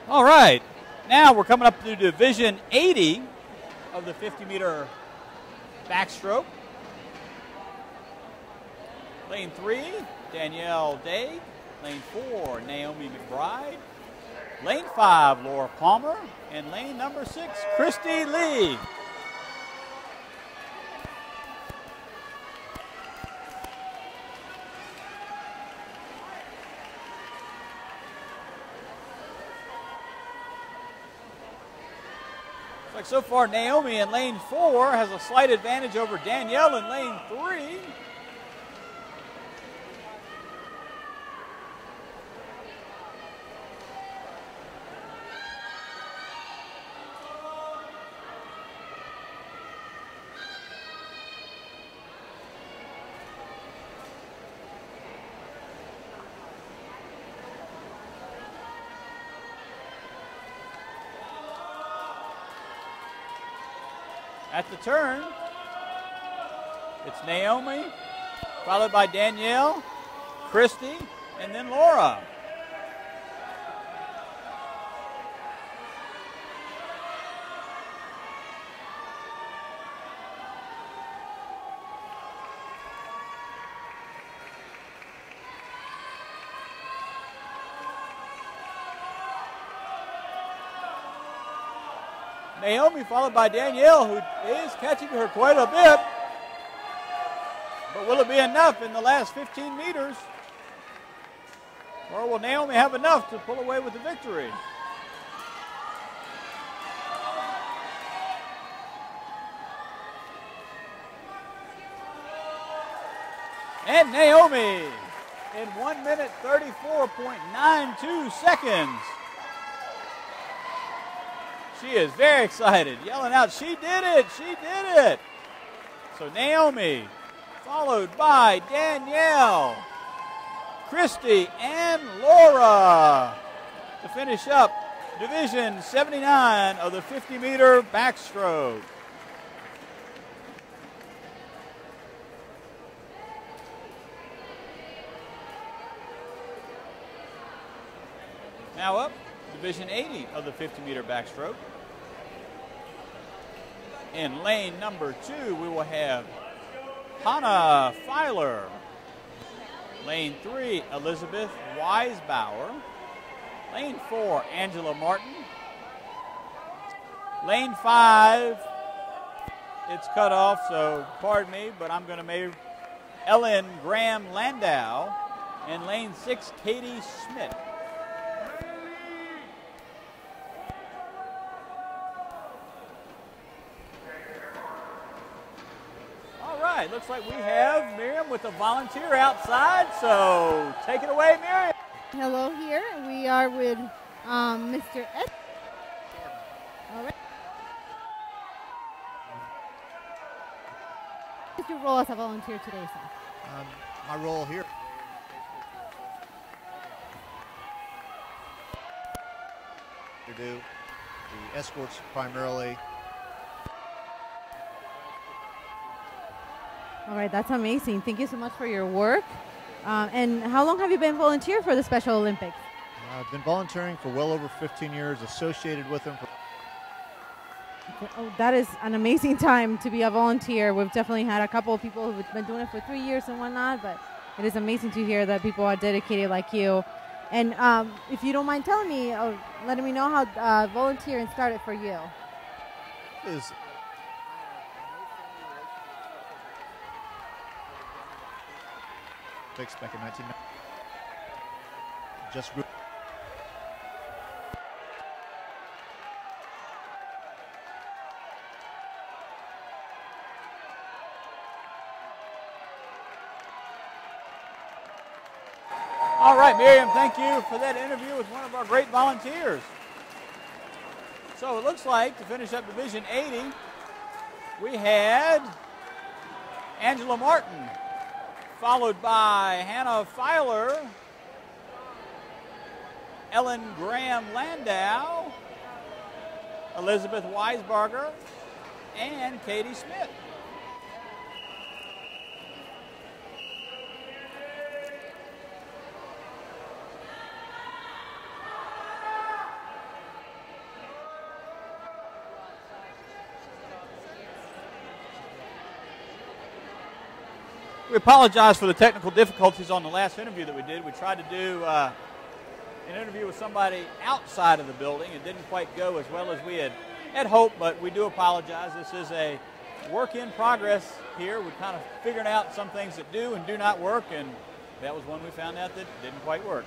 S2: All right, now we're coming up to Division 80 of the 50-meter backstroke. Lane 3, Danielle Day. Lane 4, Naomi McBride. Lane 5, Laura Palmer. And lane number 6, Christy Lee. Like so far, Naomi in lane 4 has a slight advantage over Danielle in lane 3. At the turn, it's Naomi, followed by Danielle, Christy, and then Laura. Naomi followed by Danielle, who is catching her quite a bit. But will it be enough in the last 15 meters? Or will Naomi have enough to pull away with the victory? And Naomi in 1 minute 34.92 seconds. She is very excited, yelling out, "She did it! She did it!" So Naomi, followed by Danielle, Christy, and Laura to finish up Division 79 of the 50-meter backstroke. Now up, Division 80 of the 50-meter backstroke. In lane number 2, we will have Hannah Filer. Lane 3, Elizabeth Weisbauer. Lane 4, Angela Martin. Lane 5, it's cut off, so pardon me, but I'm going to make Ellen Graham Landau. And lane 6, Katie Schmidt. Looks like we have Miriam with a volunteer outside, so take it away, Miriam.
S3: Hello here. We are with Mr. S. All right. What's your role as a volunteer today, sir?
S4: My role here to do the escorts primarily.
S3: All right, that's amazing. Thank you so much for your work. And how long have you been volunteer for the Special Olympics?
S4: I've been volunteering for well over 15 years, associated with them.
S3: Oh, that is an amazing time to be a volunteer. We've definitely had a couple of people who've been doing it for 3 years and whatnot, but it is amazing to hear that people are dedicated like you. And if you don't mind telling me, or letting me know how volunteering started for you.
S4: Back in 1990. Just grew.
S2: All right, Miriam, thank you for that interview with one of our great volunteers. So it looks like to finish up Division 80, we had Angela Martin, followed by Hannah Filer, Ellen Graham Landau, Elizabeth Weisbarger, and Katie Smith. We apologize for the technical difficulties on the last interview that we did. We tried to do an interview with somebody outside of the building. It didn't quite go as well as we had hoped, but we do apologize. This is a work in progress here. We're kind of figuring out some things that do and do not work, and that was one we found out that didn't quite work.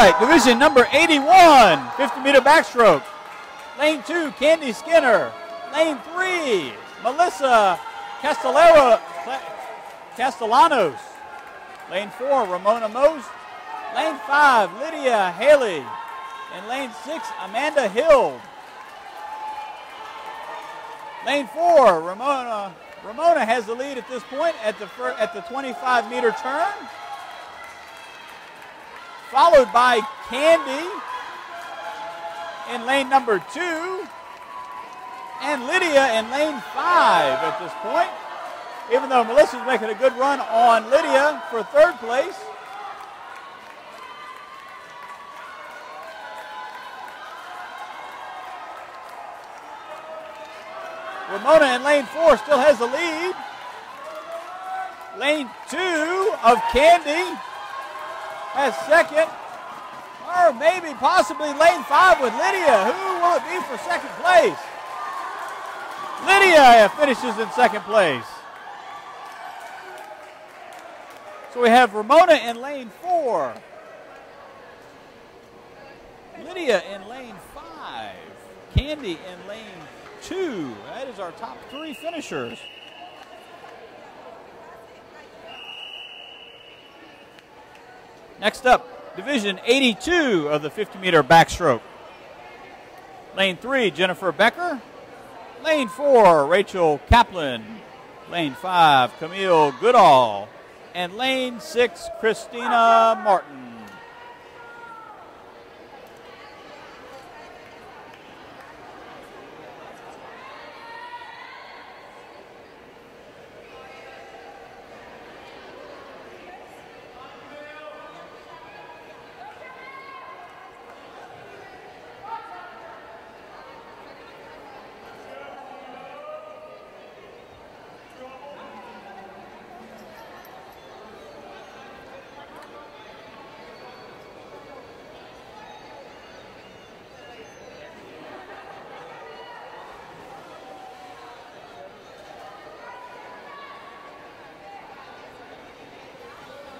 S2: right, division number 81, 50-meter backstroke. Lane 2, Candy Skinner. Lane 3, Melissa Castellanos. Lane 4, Ramona Most. Lane 5, Lydia Haley. And lane 6, Amanda Hill. Lane 4, Ramona has the lead at this point at the 25-meter turn. Followed by Candy in lane number 2. And Lydia in lane 5 at this point. Even though Melissa's making a good run on Lydia for third place. Ramona in lane 4 still has the lead. Lane 2 of Candy has second. Or maybe possibly lane 5 with Lydia. Who will it be for second place? Lydia finishes in second place. So we have Ramona in lane 4. Lydia in lane 5. Candy in lane 2. That is our top 3 finishers. Next up, division 82 of the 50-meter backstroke. Lane 3, Jennifer Becker. Lane 4, Rachel Kaplan. Lane 5, Camille Goodall. And lane 6, Christina Martin.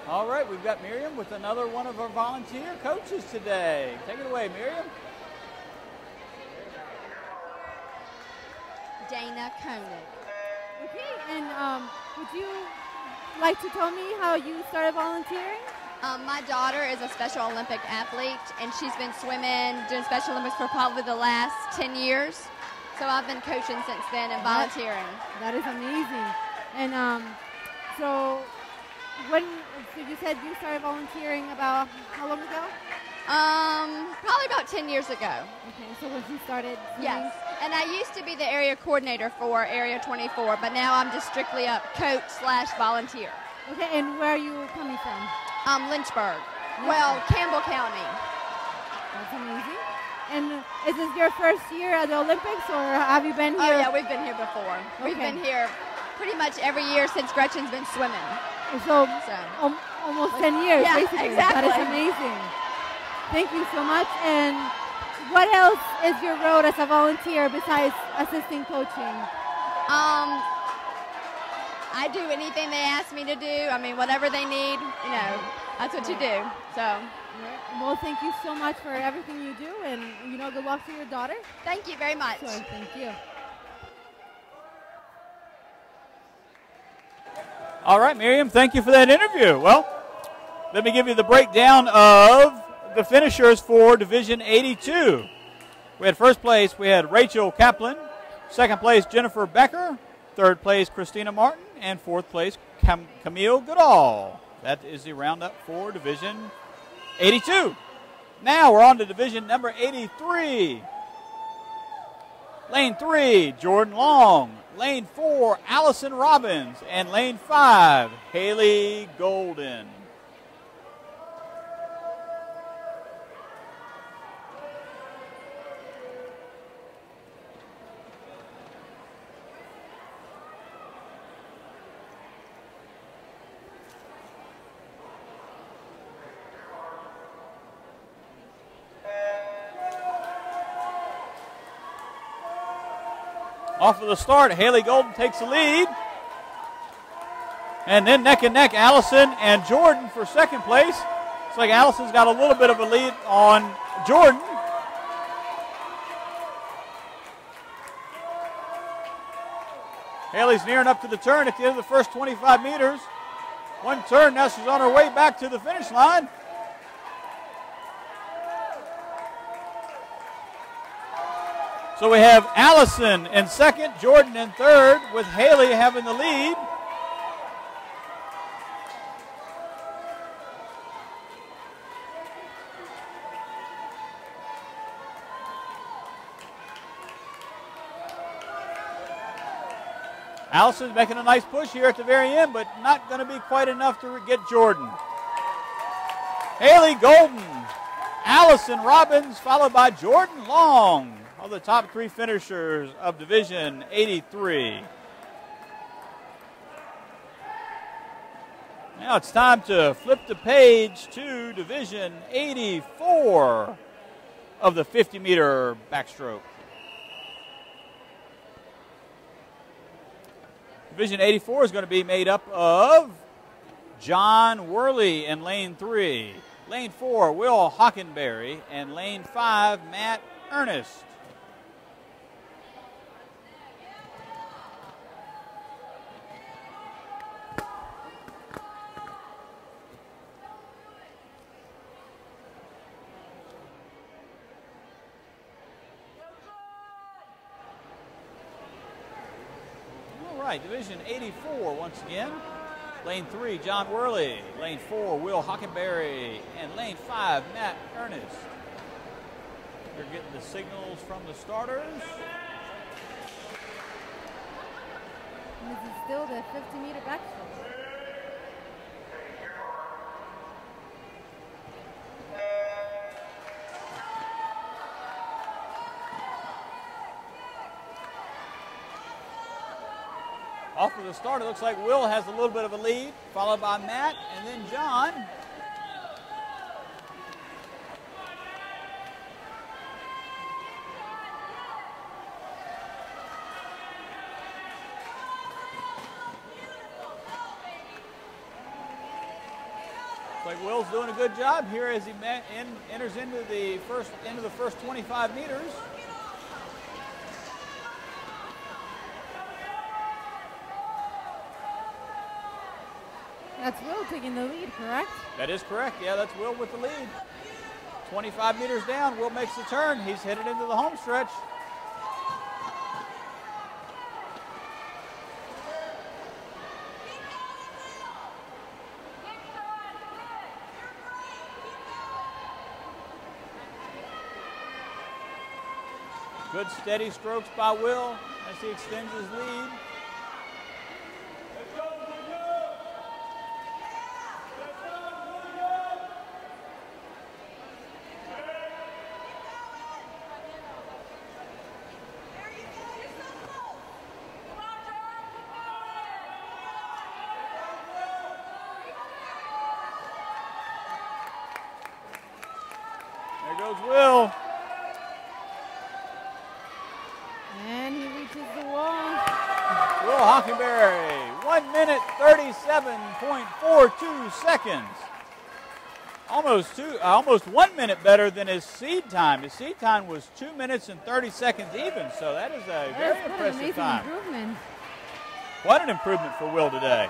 S2: All right, we've got Miriam with another one of our volunteer coaches today. Take it away, Miriam.
S5: Dana Koenig.
S3: Okay, and would you like to tell me how you started volunteering?
S5: My daughter is a Special Olympic athlete, and she's been swimming, doing Special Olympics for probably the last 10 years. So I've been coaching since then and volunteering.
S3: That is amazing. And so you said you started volunteering about how long ago?
S5: Probably about 10 years ago.
S3: Okay, so when you started swimming?
S5: Yes, and I used to be the area coordinator for Area 24, but now I'm just strictly a coach/volunteer.
S3: Okay, and where are you coming from?
S5: Lynchburg. Well, Campbell County.
S3: That's amazing. And is this your first year at the Olympics, or have you been here?
S5: Oh, yeah, we've been here before. Okay. We've been here pretty much every year since Gretchen's been swimming.
S3: So almost 10 years,
S5: yeah,
S3: basically.
S5: Exactly.
S3: That is amazing. Thank you so much. And what else is your role as a volunteer besides assisting coaching?
S5: I do anything they ask me to do. I mean, whatever they need, that's what you do. So.
S3: Well, thank you so much for everything you do, and good luck to your daughter.
S5: Thank you very much.
S3: Sure, thank you.
S2: All right, Miriam, thank you for that interview. Well, let me give you the breakdown of the finishers for Division 82. We had first place, we had Rachel Kaplan. Second place, Jennifer Becker. Third place, Christina Martin. And fourth place, Camille Goodall. That is the roundup for Division 82. Now we're on to Division number 83. Lane 3, Jordan Long. Lane 4, Allison Robbins. And lane 5, Haley Golden. Off of the start, Haley Golden takes the lead. And then neck and neck, Allison and Jordan for second place. Looks like Allison's got a little bit of a lead on Jordan. Haley's nearing up to the turn at the end of the first 25 meters. One turn, now she's on her way back to the finish line. So we have Allison in second, Jordan in third, with Haley having the lead. Allison's making a nice push here at the very end, but not going to be quite enough to get Jordan. Haley Golden, Allison Robbins, followed by Jordan Long, are the top three finishers of Division 83. Now it's time to flip the page to Division 84 of the 50-meter backstroke. Division 84 is going to be made up of John Worley in lane 3, lane 4, Will Hockenberry, and lane 5, Matt Ernest. Division 84 once again. Lane 3, John Worley. Lane 4, Will Hockenberry. And lane 5, Matt Ernest. They're getting the signals from the starters.
S3: This is still the 50-meter backstroke.
S2: Off of the start, it looks like Will has a little bit of a lead, followed by Matt, and then John. Looks like Will's doing a good job here as he enters into the first 25 meters.
S3: That's Will taking the lead, correct?
S2: That is correct. Yeah, that's Will with the lead. 25 meters down, Will makes the turn. He's headed into the home stretch. Good steady strokes by Will as he extends his lead. There goes Will.
S3: And he reaches the wall.
S2: Will Hockenberry, 1 minute 37.42 seconds. Almost 1 minute better than his seed time. His seed time was 2 minutes and 30 seconds even, so that is a very impressive time.
S3: Improvement.
S2: What an improvement for Will today.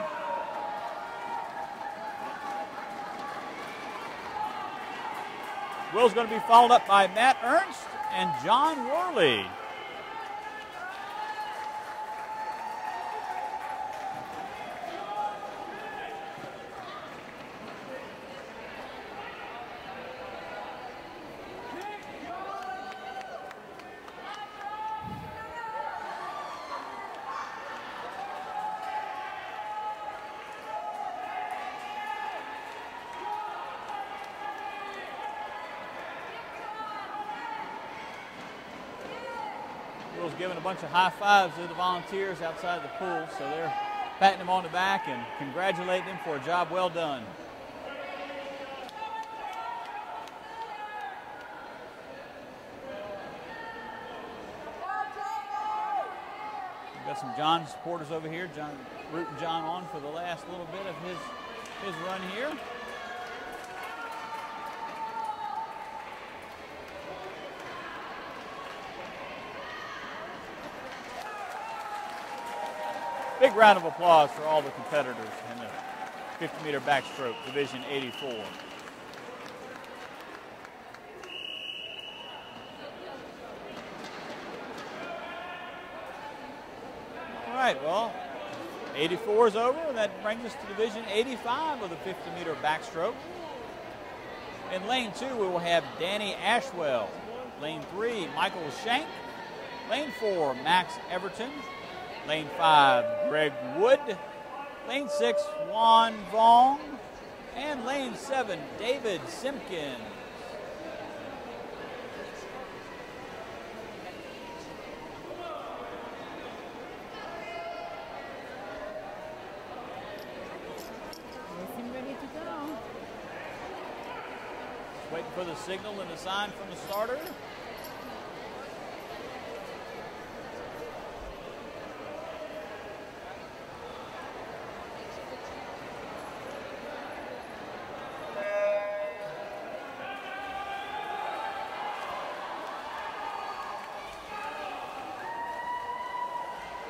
S2: Will's going to be followed up by Matt Ernst and John Worley. Will's giving a bunch of high fives to the volunteers outside the pool, so they're patting him on the back and congratulating him for a job well done. We've got some John supporters over here, rooting John on for the last little bit of his run here. Big round of applause for all the competitors in the 50-meter backstroke, Division 84. All right, well, 84 is over, and that brings us to Division 85 of the 50-meter backstroke. In lane 2, we will have Danny Ashwell. Lane 3, Michael Shank. Lane 4, Max Everton. Lane 5, Greg Wood. Lane 6, Juan Vong. And lane 7, David Simpkins.
S3: Racing ready to go.
S2: Waiting for the signal and the sign from the starter.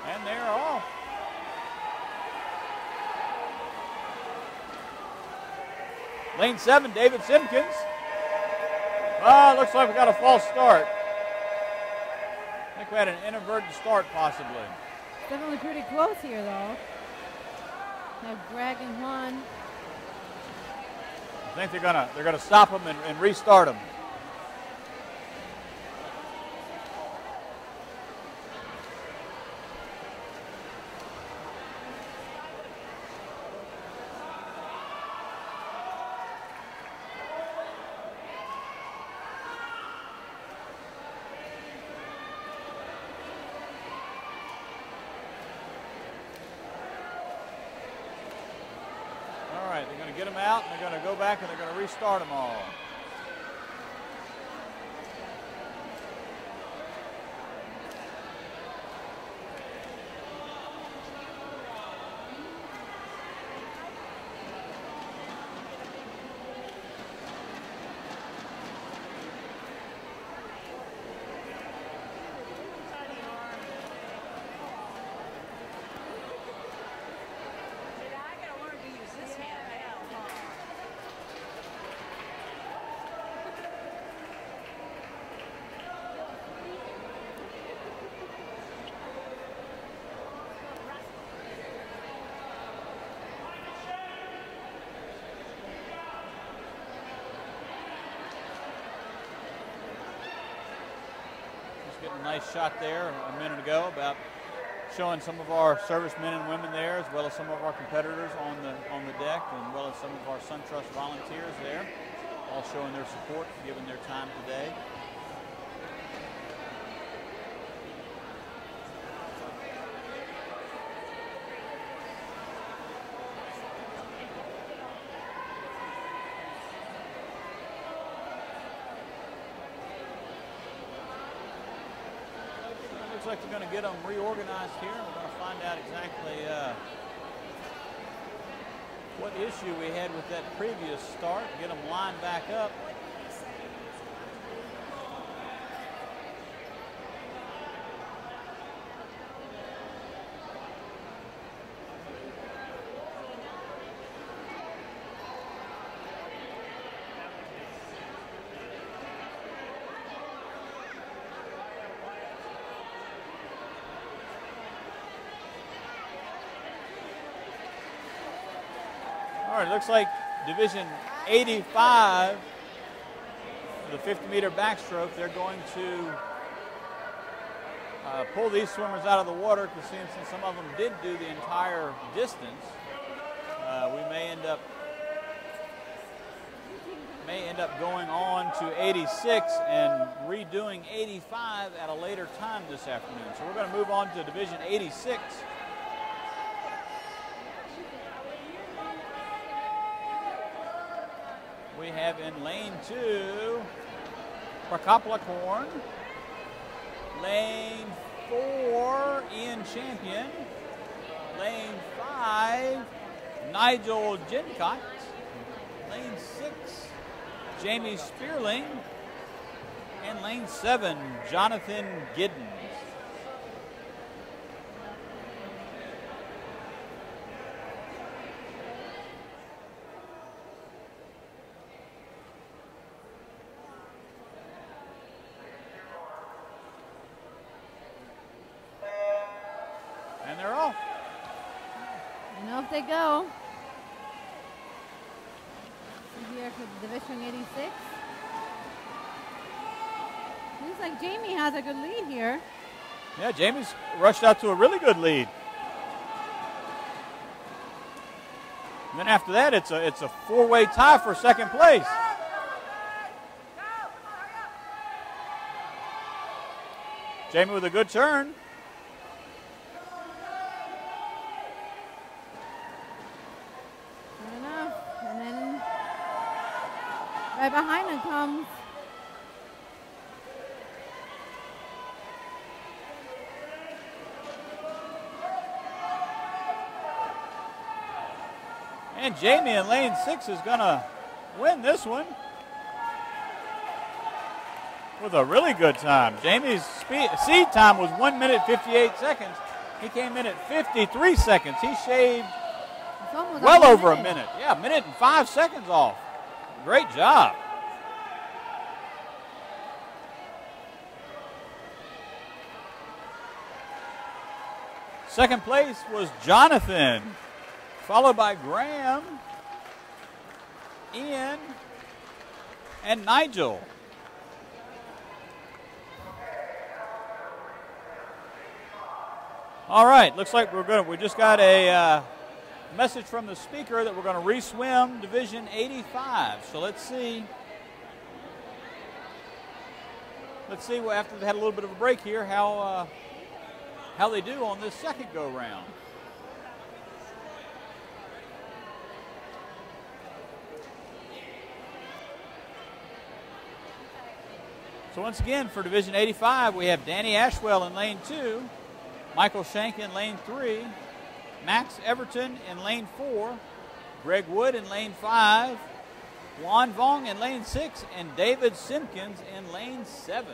S2: And they're off. Lane 7, David Simpkins. Looks like we got a false start. I think we had an inadvertent start, possibly.
S3: Definitely pretty close here, though. Have Greg and Juan.
S2: I think they're gonna stop them and restart them. They're going to get them out, and they're going to go back, and they're going to restart them all. Getting a nice shot there a minute ago about showing some of our servicemen and women there, as well as some of our competitors on the deck, and as well as some of our SunTrust volunteers there, all showing their support, giving their time today. Looks like they're going to get them reorganized here. We're going to find out exactly what issue we had with that previous start, get them lined back up. All right, looks like Division 85, the 50-meter backstroke, they're going to pull these swimmers out of the water, because since some of them did do the entire distance, we may end up going on to 86 and redoing 85 at a later time this afternoon. So we're going to move on to Division 86. We have in lane 2, Prakoplakorn. Lane 4, Ian Champion. Lane 5, Nigel Gincott. Lane 6, Jamie Spearling. And lane 7, Jonathan Giddens.
S3: they go. Here for Division 86. Looks like Jamie has a good lead here.
S2: Yeah, Jamie's rushed out to a really good lead. And then after that, it's a four-way tie for second place. Jamie with a good turn.
S3: Good enough. And then right behind him comes
S2: and Jamie in lane 6 is going to win this one with a really good time. Jamie's seed time was 1 minute 58 seconds. He came in at 53 seconds. He shaved well over a minute. Yeah, a minute and 5 seconds off. Great job. Second place was Jonathan, followed by Graham, Ian, and Nigel. All right, looks like we just got a message from the speaker that we're going to re-swim Division 85. So let's see. After they had a little bit of a break here, how they do on this second go-round. So once again, for Division 85, we have Danny Ashwell in lane 2, Michael Shank in lane 3, Max Everton in lane 4, Greg Wood in lane 5, Juan Vong in lane 6, and David Simpkins in lane 7.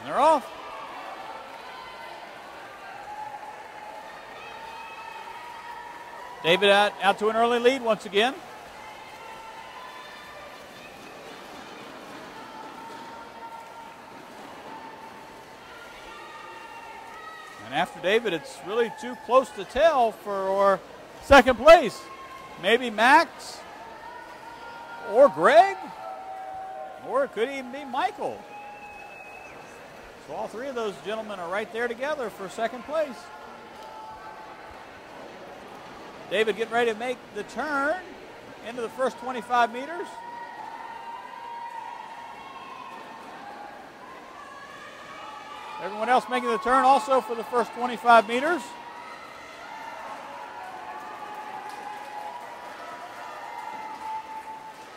S2: They're off. David out to an early lead once again. And after David, it's really too close to tell for second place. Maybe Max or Greg, or it could even be Michael. So all three of those gentlemen are right there together for second place. David getting ready to make the turn into the first 25 meters. Everyone else making the turn also for the first 25 meters.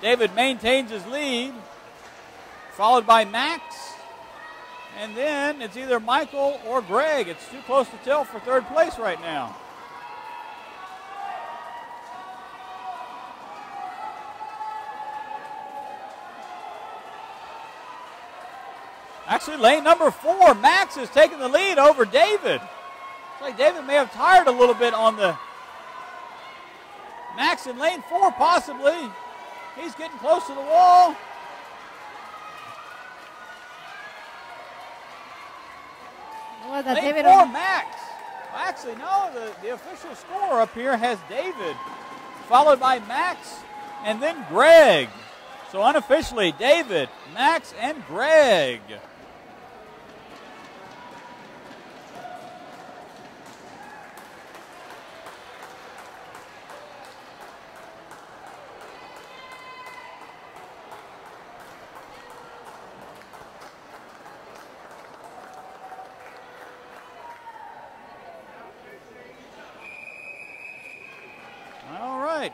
S2: David maintains his lead, followed by Max. And then it's either Michael or Greg. It's too close to tell for third place right now. Actually, lane number 4, Max is taking the lead over David. Looks like David may have tired a little bit on the Max in lane 4, possibly. He's getting close to the wall.
S3: Well, lane
S2: David 4, Max. Well, actually, no, the official score up here has David, followed by Max, and then Greg. So unofficially, David, Max, and Greg.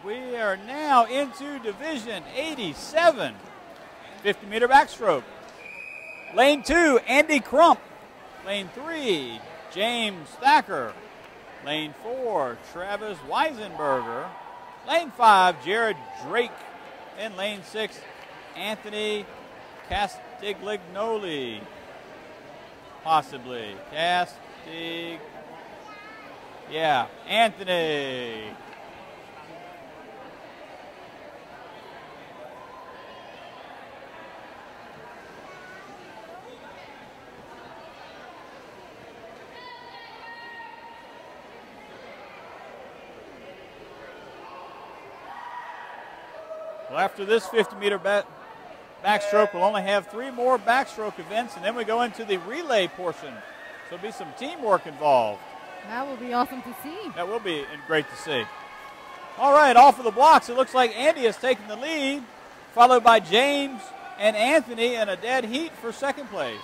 S2: We are now into Division 87, 50-meter backstroke. Lane 2, Andy Crump. Lane 3, James Thacker. Lane 4, Travis Weisenberger. Lane 5, Jared Drake. And lane 6, Anthony Castiglione. Possibly. Yeah, Anthony. Well, after this 50-meter backstroke, we'll only have 3 more backstroke events, and then we go into the relay portion. So there'll be some teamwork involved.
S3: That will be awesome to see.
S2: That will be great to see. All right, off of the blocks, it looks like Andy has taken the lead, followed by James and Anthony in a dead heat for second place.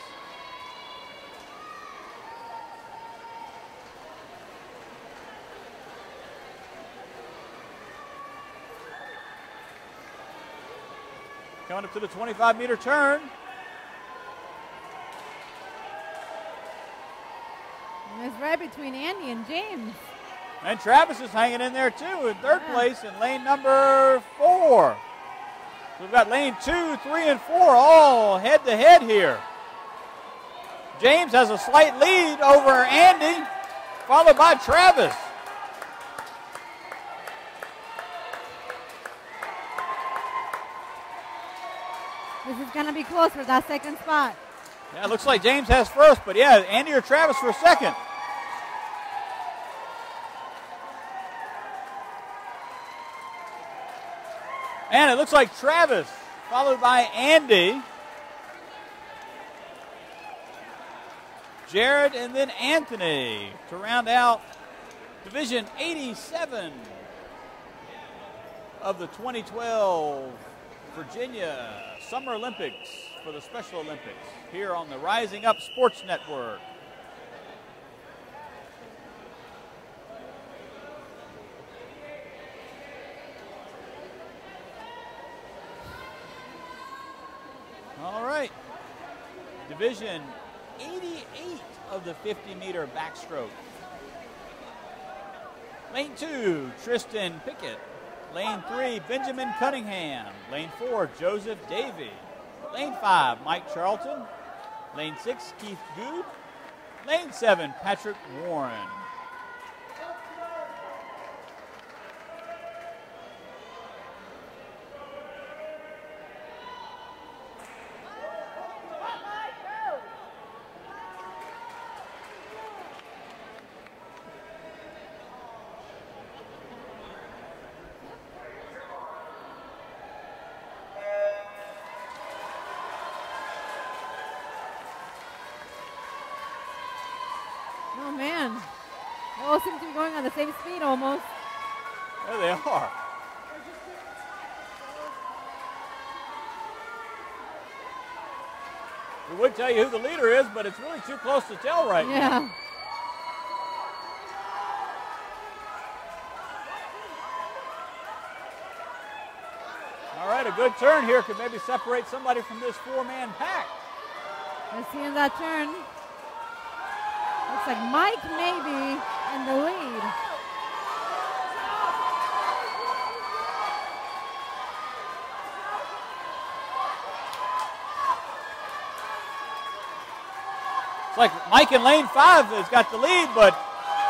S2: Coming up to the 25-meter turn.
S3: And it's right between Andy and James.
S2: And Travis is hanging in there too in third place in lane number 4. So we've got lane 2, 3, and 4 all head-to-head here. James has a slight lead over Andy, followed by Travis.
S3: This is going to be close for that second spot.
S2: Yeah, it looks like James has first, but yeah, Andy or Travis for second. And it looks like Travis, followed by Andy, Jared, and then Anthony to round out Division 87 of the 2012 Virginia Summer Olympics for the Special Olympics here on the Rising Up Sports Network. All right, Division 88 of the 50-meter backstroke. Lane 2, Tristan Pickett. Lane 3, Benjamin Cunningham. Lane 4, Joseph Davey. Lane 5, Mike Charlton. Lane 6, Keith Good. Lane 7, Patrick Warren.
S3: Oh, man. They all seem to be going on the same speed almost.
S2: There they are. We would tell you who the leader is, but it's really too close to tell right now.
S3: Yeah.
S2: All right, a good turn here could maybe separate somebody from this 4-man pack.
S3: Let's see in that turn. Looks like Mike maybe in the lead.
S2: It's like Mike in lane 5 has got the lead, but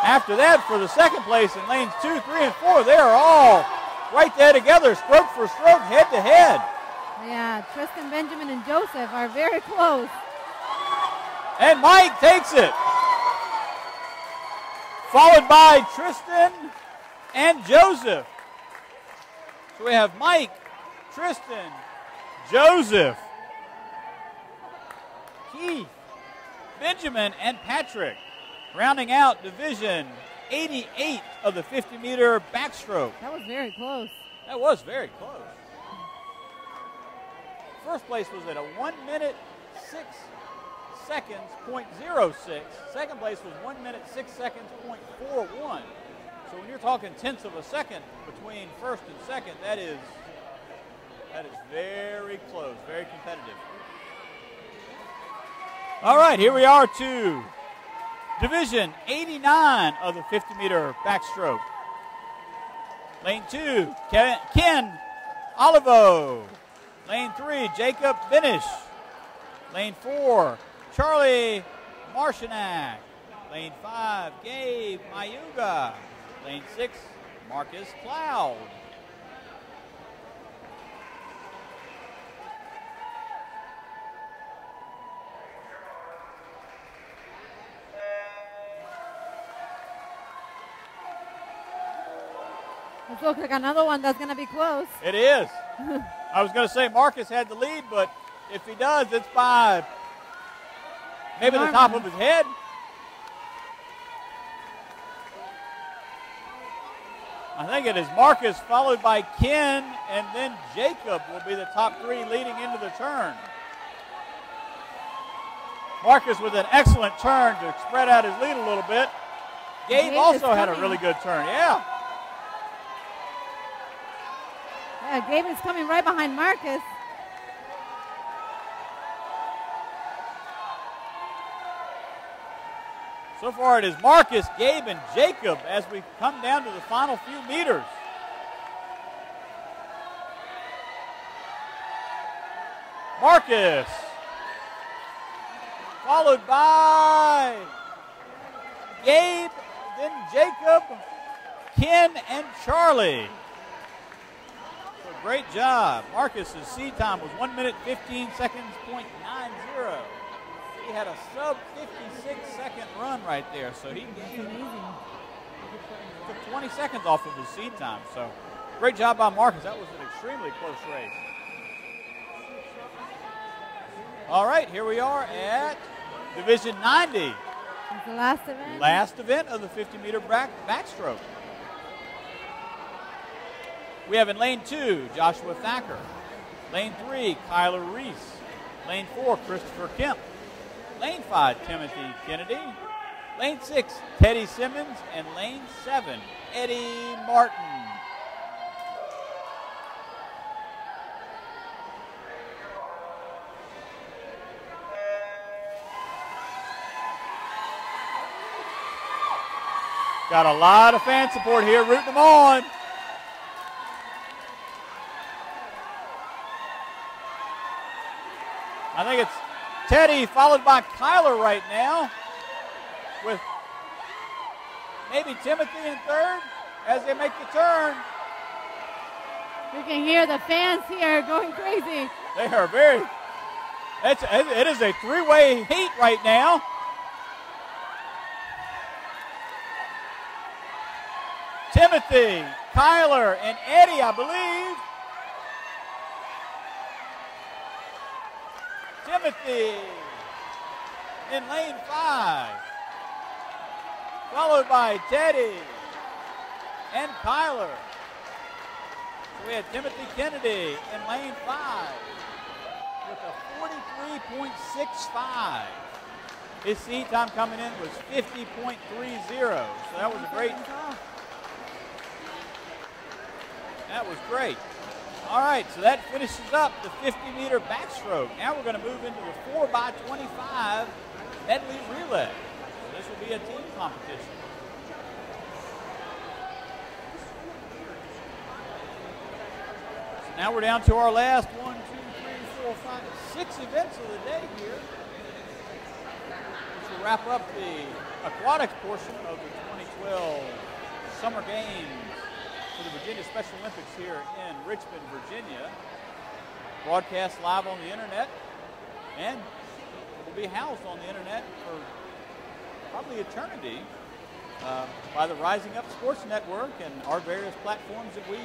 S2: after that, for the second place in lanes 2, 3, and 4, they are all right there together, stroke for stroke, head to head.
S3: Yeah, Tristan, Benjamin, and Joseph are very close.
S2: And Mike takes it. Followed by Tristan and Joseph. So we have Mike, Tristan, Joseph, Keith, Benjamin, and Patrick, rounding out Division 88 of the 50-meter backstroke.
S3: That was very close.
S2: That was very close. First place was at a 1 minute 6 seconds, .06. Second place was 1 minute 6 seconds, .41. So when you're talking tenths of a second between first and second, that is very close, very competitive. All right, here we are to Division 89 of the 50-meter backstroke. Lane 2, Ken Olivo. Lane 3, Jacob Benish. Lane 4, Charlie Marshinack. Lane 5, Gabe Mayuga. Lane 6, Marcus Cloud.
S3: This looks like another one that's going to be close.
S2: It is. I was going to say Marcus had the lead, but if he does, it's by maybe the top of his head. I think it is Marcus, followed by Ken, and then Jacob will be the top three leading into the turn. Marcus with an excellent turn to spread out his lead a little bit. Gabe also had a really good turn, yeah.
S3: Yeah, Gabe is coming right behind Marcus.
S2: So far it is Marcus, Gabe, and Jacob as we come down to the final few meters. Marcus, followed by Gabe, then Jacob, Ken, and Charlie. So great job. Marcus's seed time was 1 minute 15 seconds, .90. He had a sub 56-second run right there, so he gained, took 20 seconds off of his seed time. So great job by Marcus. That was an extremely close race. All right, here we are at Division 90.
S3: It's the last event.
S2: Last event of the 50-meter backstroke. We have in lane 2, Joshua Thacker. Lane 3, Kyler Reese. Lane 4, Christopher Kemp. Lane 5, Timothy Kennedy. Lane 6, Teddy Simmons. And lane 7, Eddie Martin. Got a lot of fan support here, rooting them on. I think it's Teddy followed by Kyler right now, with maybe Timothy in third as they make the turn.
S3: You can hear the fans here going crazy.
S2: They are very, it is a three-way heat right now. Timothy, Kyler, and Eddie, I believe. Timothy in lane 5, followed by Teddy and Kyler. So we had Timothy Kennedy in lane 5 with a 43.65. His seed time coming in was 50.30, so that was a great. That was great. All right, so that finishes up the 50-meter backstroke. Now we're going to move into the 4x25 medley relay. So this will be a team competition. So now we're down to our last 1, 2, 3, 4, 5, 6 events of the day here. This will wrap up the aquatics portion of the 2012 Summer Games for the Virginia Special Olympics here in Richmond, Virginia. Broadcast live on the internet, and it will be housed on the internet for probably eternity by the Rising Up Sports Network and our various platforms that we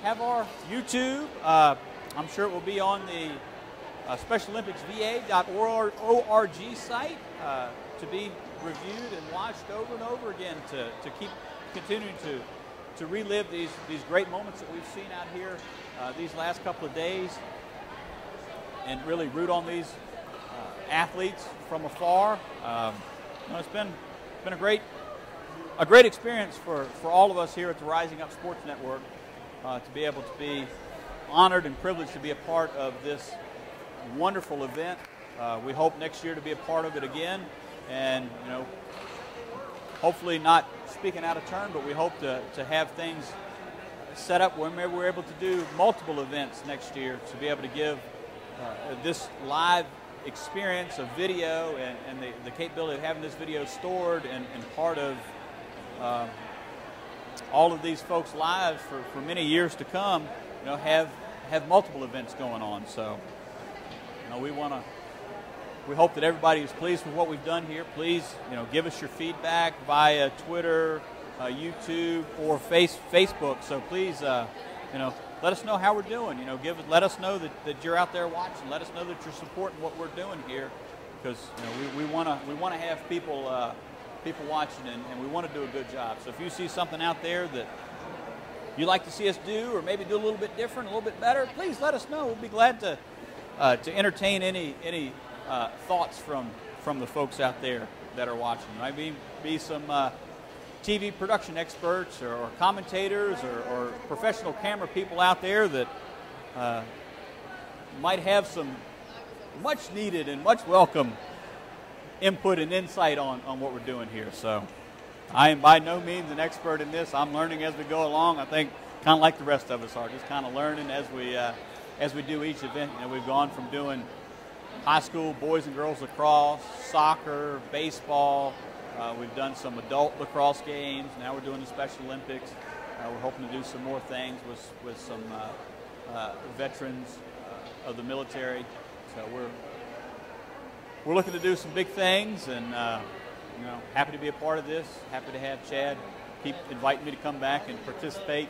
S2: have. Our YouTube. I'm sure it will be on the Special Olympics VA.org site to be reviewed and watched over and over again to keep continuing to relive these great moments that we've seen out here these last couple of days, and really root on these athletes from afar. It's been a great experience for all of us here at the Rising Up Sports Network to be able to be honored and privileged to be a part of this wonderful event. We hope next year to be a part of it again, and hopefully not speaking out of turn, but we hope to have things set up where maybe we're able to do multiple events next year to be able to give this live experience of video and the capability of having this video stored and part of all of these folks' lives for many years to come, have multiple events going on. So, we hope that everybody is pleased with what we've done here. Please, give us your feedback via Twitter, YouTube, or Facebook. So please, let us know how we're doing. Let us know that you're out there watching. Let us know that you're supporting what we're doing here, because we want to have people watching, and we want to do a good job. So if you see something out there that you'd like to see us do, or maybe do a little bit different, a little bit better, please let us know. We'll be glad to entertain any thoughts from the folks out there that are watching. Might be some TV production experts or commentators or professional camera people out there that might have some much needed and much welcome input and insight on what we're doing here. So I am by no means an expert in this. I'm learning as we go along. I think kind of like the rest of us are, just kind of learning as we do each event. We've gone from doing high school boys and girls lacrosse, soccer, baseball. We've done some adult lacrosse games. Now we're doing the Special Olympics. We're hoping to do some more things with some veterans of the military. So we're looking to do some big things, and happy to be a part of this. Happy to have Chad keep inviting me to come back and participate.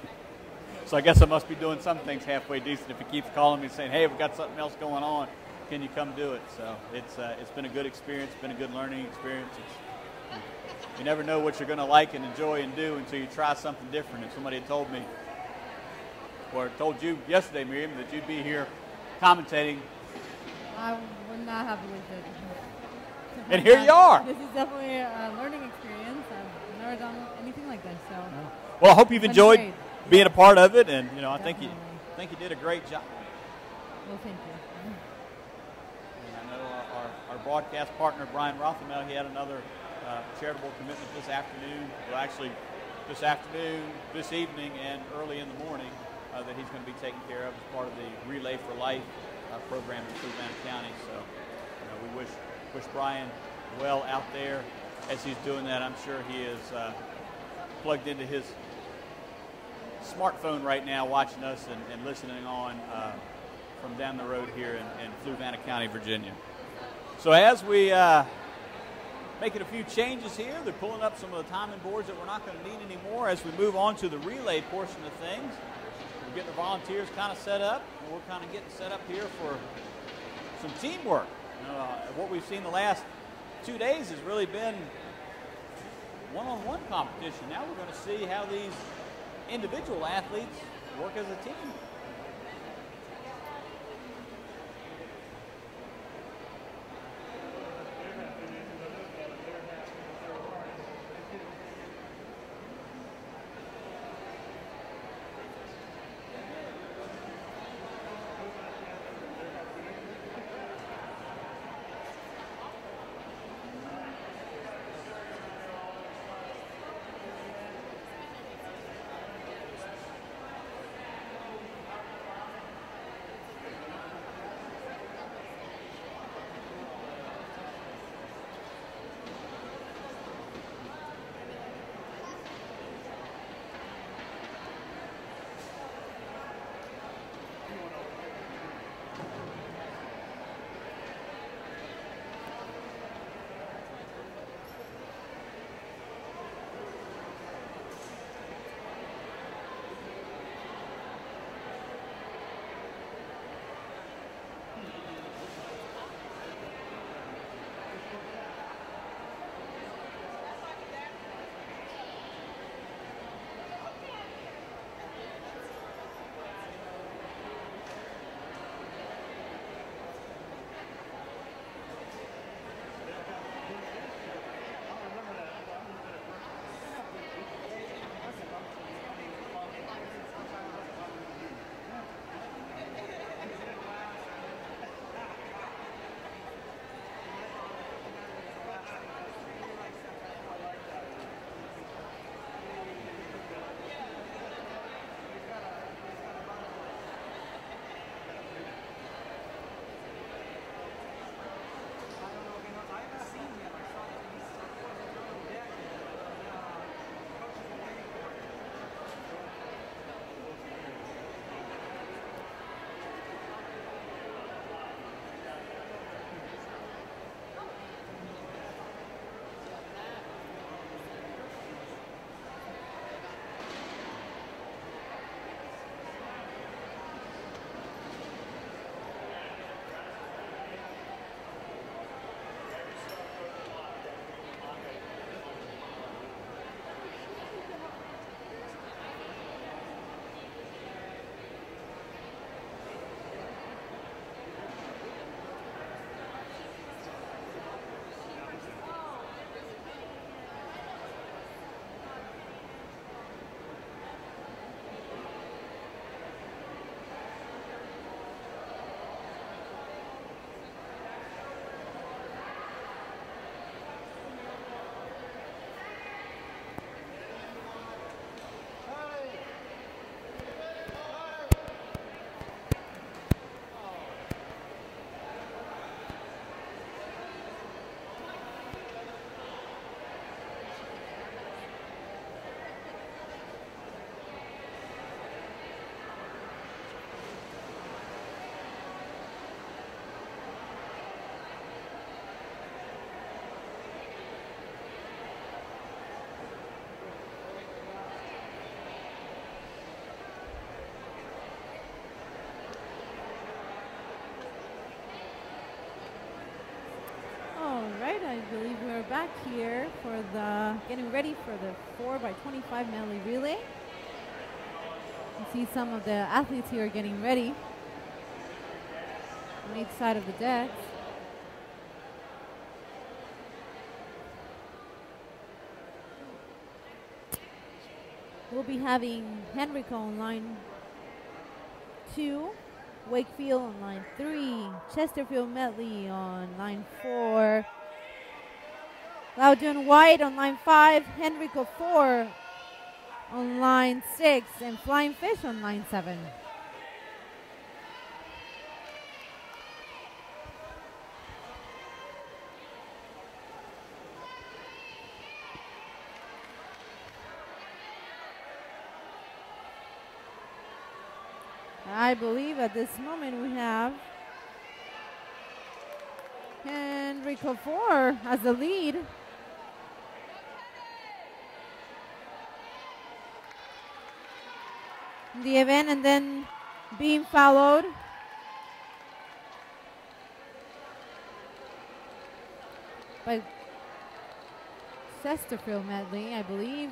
S2: So I guess I must be doing some things halfway decent if he keeps calling me and saying, "Hey, we've got something else going on. Can you come do it?" So it's been a good experience. It's been a good learning experience. You never know what you're going to like and enjoy and do until you try something different. If somebody had told me, or told you yesterday, Miriam, that you'd be here commentating,
S3: I would not have believed it.
S2: And here you are.
S3: This is definitely a learning experience. I've never done anything like this. So.
S2: Well, I hope you've enjoyed
S3: great.
S2: being a part of it, and I think you did a great job.
S3: Well, thank you.
S2: And I know our broadcast partner Brian Rothermel, he had another charitable commitment this afternoon. Well, actually, this afternoon, this evening, and early in the morning that he's going to be taking care of as part of the Relay for Life program in Fluvanna County. So we wish Brian well out there as he's doing that. I'm sure he is plugged into his smartphone right now, watching us and listening on from down the road here in Fluvanna County, Virginia. So as we making a few changes here, they're pulling up some of the timing boards that we're not going to need anymore as we move on to the relay portion of things. We're getting the volunteers kind of set up, and we're kind of getting set up here for some teamwork. What we've seen the last 2 days has really been one-on-one competition. Now we're going to see how these individual athletes work as a team.
S3: back here for the getting ready for the 4x25 medley relay. You see some of the athletes here getting ready on each side of the decks. We'll be having Henrico on line 2, Wakefield on line 3, Chesterfield Medley on line 4, Loudon White on line 5, Henrico 4 on line 6, and Flying Fish on line 7. I believe at this moment we have Henrico 4 as the lead. In the event, and then being followed by Chesterfield Medley, I believe.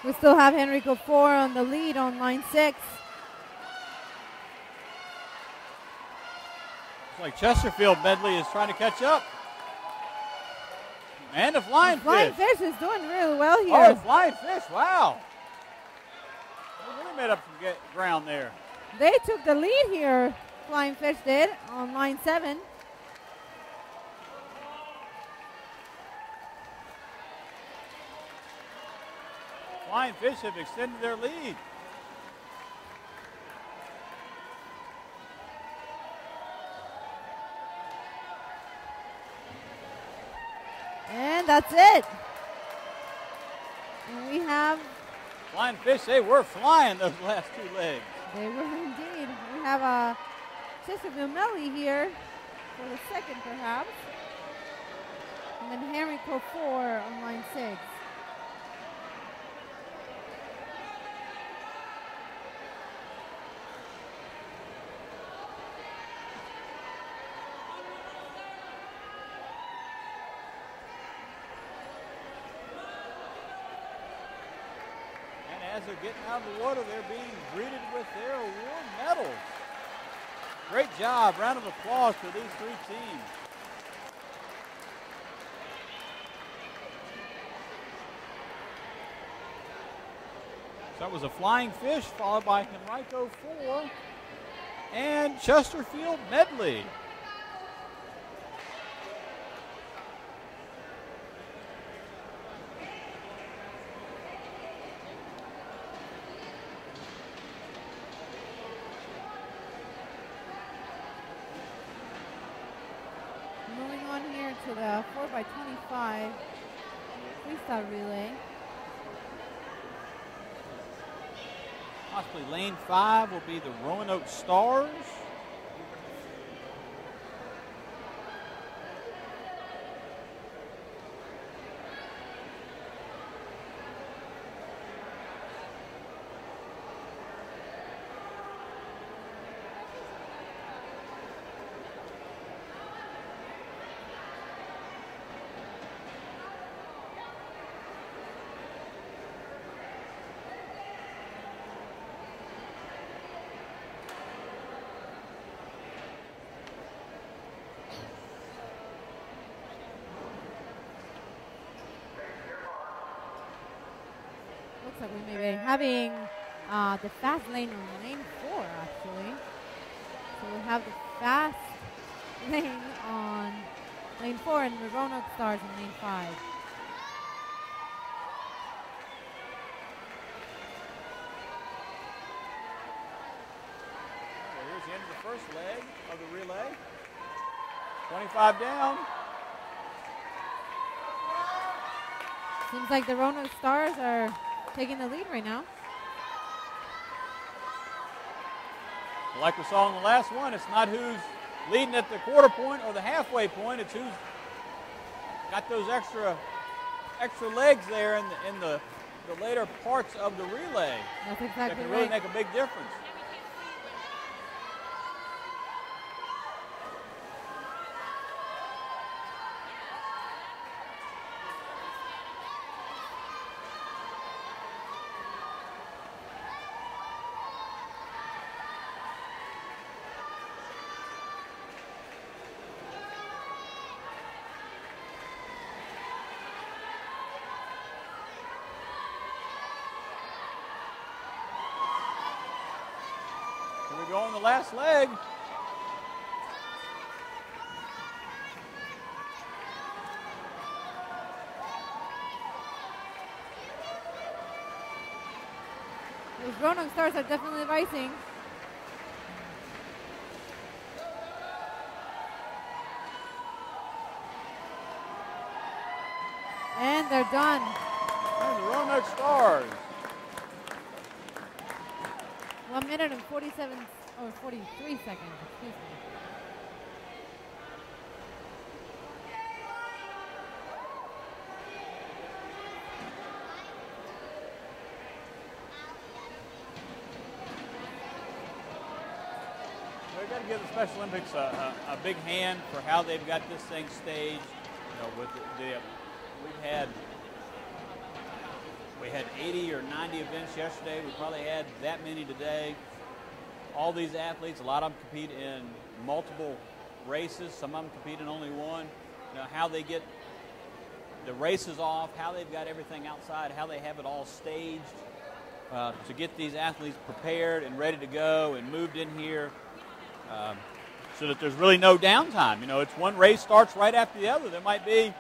S3: We still have Henrico 4 on the lead on line 6.
S2: Looks like Chesterfield Medley is trying to catch up. And the Flying Fish.
S3: Flying Fish is doing really well here.
S2: Oh, Flying Fish, wow. They really made up some ground there.
S3: They took the lead here, Flying Fish did, on line 7.
S2: Flying Fish have extended their lead.
S3: And that's it. And we have...
S2: Flying Fish, they were flying those last 2 legs.
S3: They were indeed. We have a Chesterfield Medley here for the second, perhaps. And then Henrico 4 on line 6.
S2: As they're getting out of the water, they're being greeted with their award medals. Great job. Round of applause for these 3 teams. So that was a Flying Fish, followed by Henrico 4 and Chesterfield Medley.
S3: To the 4x25 freestyle relay.
S2: Possibly lane 5 will be the Roanoke Stars.
S3: Looks like we may be having the fast lane on lane 4, actually. So we have the fast lane on lane 4 and the Roanoke Stars on lane 5.
S2: Here's the end of the first leg of the relay. 25 down.
S3: Seems like the Roanoke Stars are taking the lead right now.
S2: Like we saw in the last one, it's not who's leading at the quarter point or the halfway point. It's who's got those extra legs there in the later parts of the relay.
S3: That's exactly
S2: that can really make a big difference. Go on the last leg.
S3: Those Roanoke Stars are definitely rising. And they're done.
S2: And the Roanoke Stars.
S3: 1 minute and 47 or 43 seconds, excuse me.
S2: We've got to give the Special Olympics a big hand for how they've got this thing staged. You know, with we had 80 or 90 events yesterday. We probably had that many today. All these athletes, a lot of them compete in multiple races. Some of them compete in only one. You know, how they get the races off, how they've got everything outside, how they have it all staged to get these athletes prepared and ready to go and moved in here so that there's really no downtime. You know, it's one race starts right after the other. There might be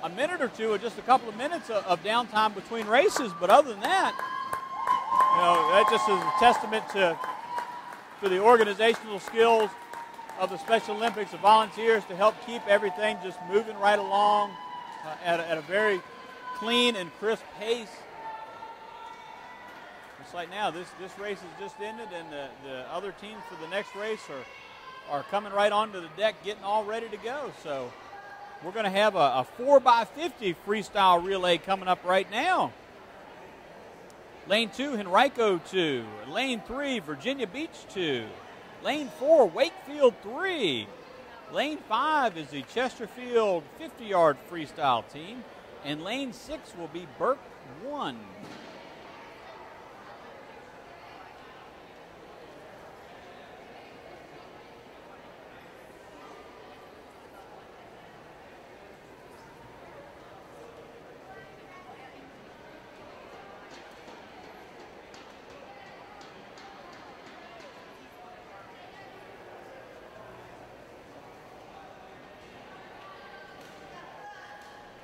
S2: a minute or two or just a couple of minutes of downtime between races, but other than that, you know, that just is a testament to the organizational skills of the Special Olympics, the volunteers, to help keep everything just moving right along at a very clean and crisp pace. Just like now, this race has just ended, and the other teams for the next race are coming right onto the deck, getting all ready to go. So we're going to have a 4x50 freestyle relay coming up right now. Lane 2, Henrico 2. Lane 3, Virginia Beach 2. Lane 4, Wakefield 3. Lane 5 is the Chesterfield 50-yard freestyle team. And lane 6 will be Burke 1.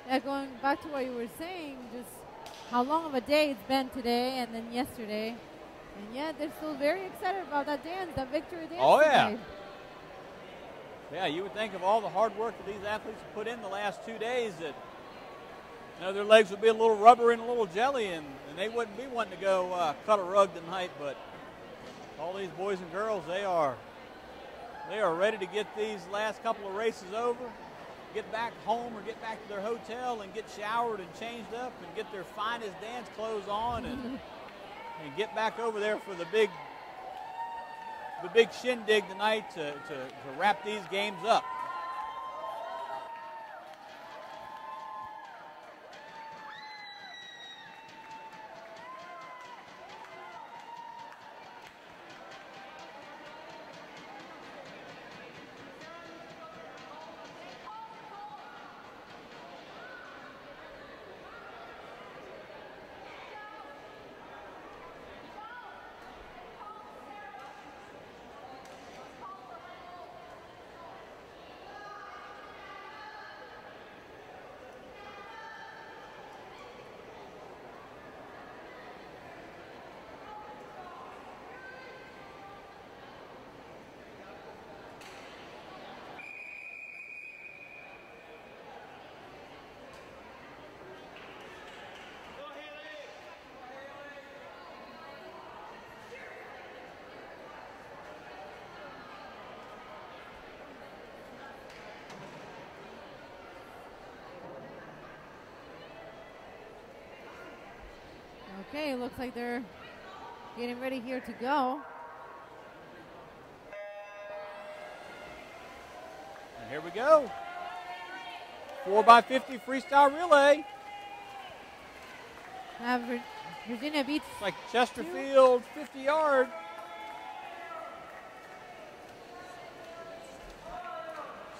S3: Yeah, going back to what you were saying, just how long of a day it's been today and then yesterday. And yet they're still very excited about that dance, that victory dance.
S2: Oh, yeah.
S3: Today.
S2: Yeah, you would think of all the hard work that these athletes have put in the last 2 days that, you know, their legs would be a little rubber and a little jelly, and they wouldn't be wanting to go cut a rug tonight. But all these boys and girls, they are ready to get these last couple of races over, get back home or get back to their hotel and get showered and changed up and get their finest dance clothes on and get back over there for the big shindig tonight to wrap these games up.
S3: Okay, looks like they're getting ready here to go.
S2: And here we go. 4x50 freestyle relay.
S3: Virginia Beach.
S2: It's like Chesterfield, 50-yard.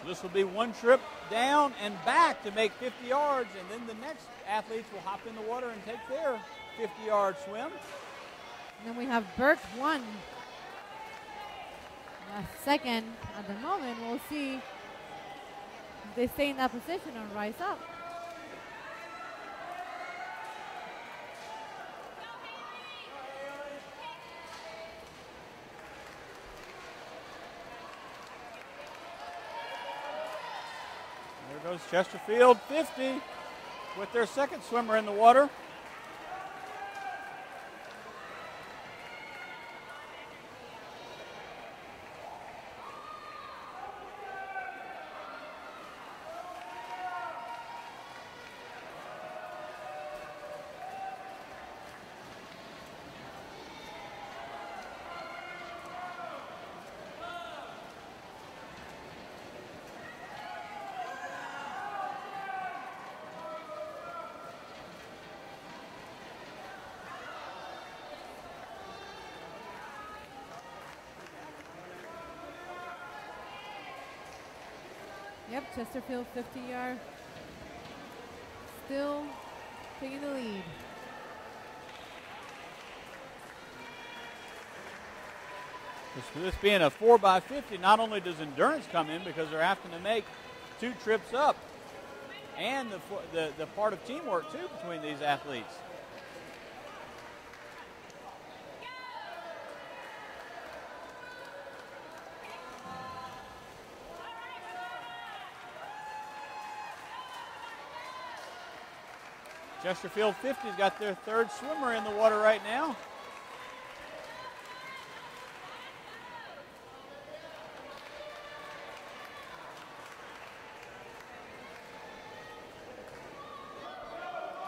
S2: So this will be one trip down and back to make 50 yards, and then the next athletes will hop in the water and take their 50-yard swim.
S3: And then we have Burke 1. Second at the moment. We'll see if they stay in that position or rise up.
S2: There goes Chesterfield, 50, with their second swimmer in the water.
S3: Yep, Chesterfield 50-yard. Still taking the lead.
S2: This being a 4x50, not only does endurance come in because they're having to make 2 trips up, and the part of teamwork too between these athletes. Chesterfield 50's got their third swimmer in the water right now.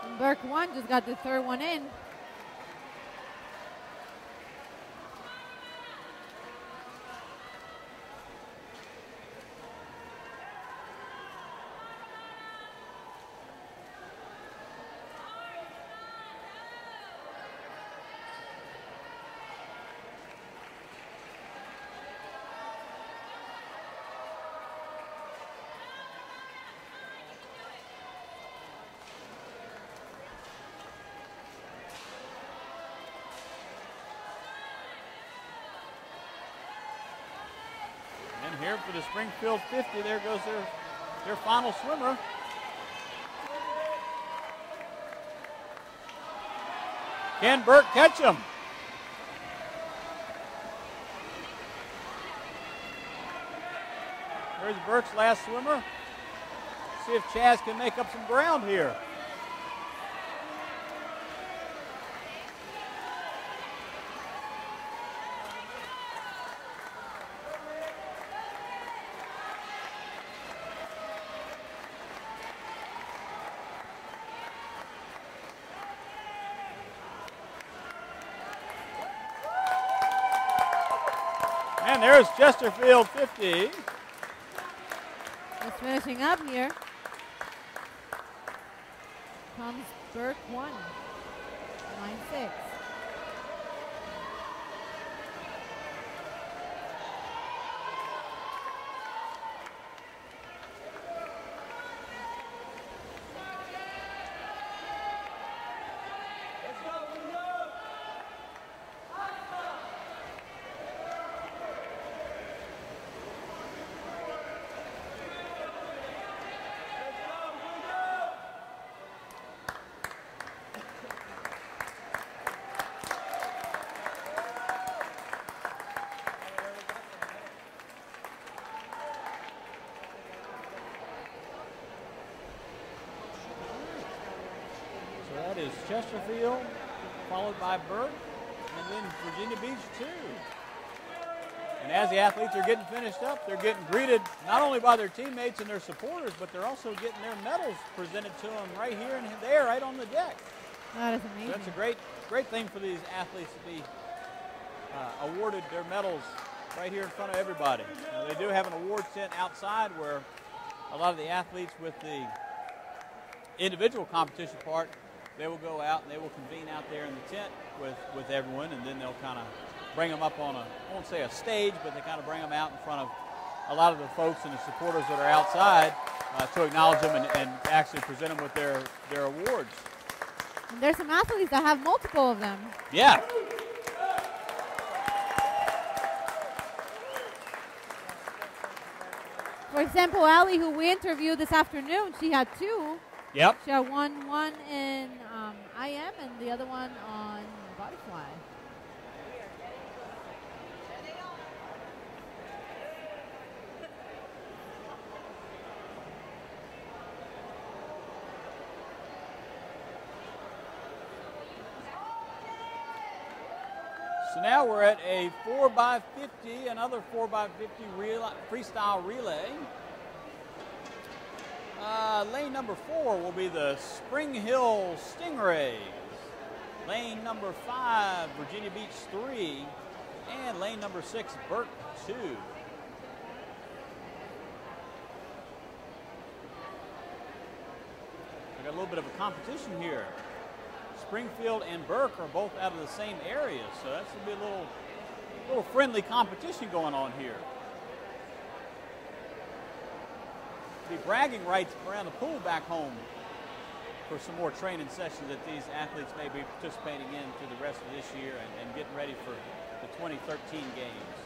S3: And Burke 1 just got the third one in.
S2: Here for the Springfield 50, there goes their final swimmer. Can Burke catch him? There's Burke's last swimmer. See if Chaz can make up some ground here. And there's Chesterfield 50.
S3: Just finishing up here. Comes Burke 1. 9-6.
S2: That is Chesterfield, followed by Burke, and then Virginia Beach 2. And as the athletes are getting finished up, they're getting greeted not only by their teammates and their supporters, but they're also getting their medals presented to them right here and there, right on the deck.
S3: That is amazing.
S2: So that's a great great thing for these athletes to be awarded their medals right here in front of everybody. Now, they do have an award tent outside where a lot of the athletes with the individual competition part, they will go out and they will convene out there in the tent with everyone, and then they'll kind of bring them up on I won't say a stage, but they kind of bring them out in front of a lot of the folks and the supporters that are outside to acknowledge them and actually present them with their awards.
S3: And there's some athletes that have multiple of them.
S2: Yeah.
S3: For example, Allie, who we interviewed this afternoon, she had 2.
S2: Yep.
S3: She had one in IM and the other one on butterfly.
S2: So now we're at a 4x50, another 4x50 freestyle relay. Lane number 4 will be the Spring Hill Stingrays. Lane number 5, Virginia Beach 3. And lane number 6, Burke 2. We got a little bit of a competition here. Springfield and Burke are both out of the same area, so that's going to be a little friendly competition going on here. The bragging rights around the pool back home for some more training sessions that these athletes may be participating in through the rest of this year and getting ready for the 2013 games.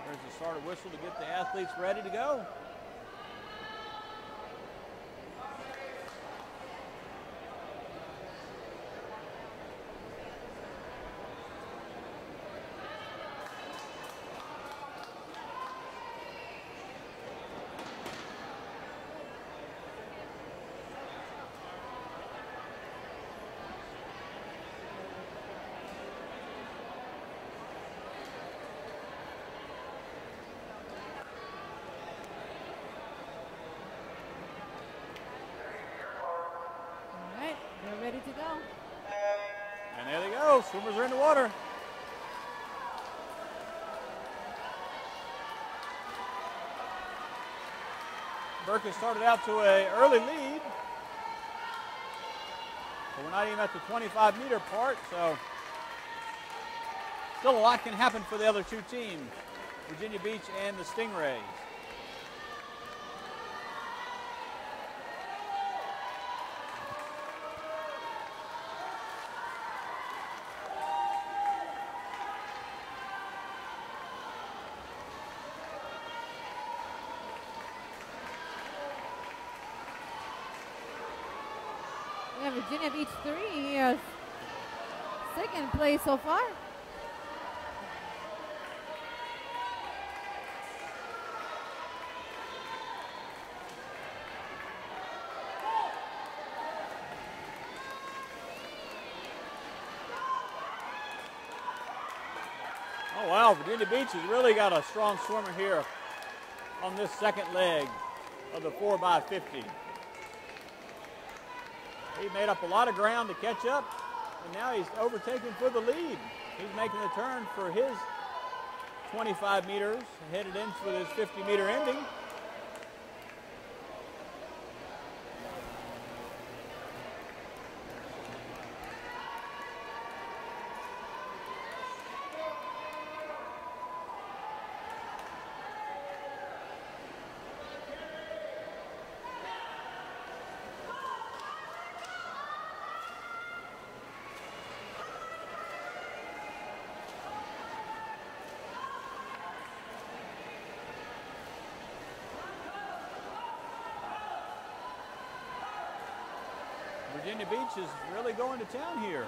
S2: There's the starter whistle to get the athletes ready to go.
S3: Ready to go.
S2: And there they go. Swimmers are in the water. Burke has started out to an early lead. But we're not even at the 25-meter part, so still a lot can happen for the other two teams, Virginia Beach and the Stingrays.
S3: Virginia Beach 3, second place so far.
S2: Oh wow, Virginia Beach has really got a strong swimmer here on this second leg of the 4x50. He made up a lot of ground to catch up, and now he's overtaking for the lead. He's making the turn for his 25 meters, headed in for this 50-meter ending. Virginia Beach is really going to town here.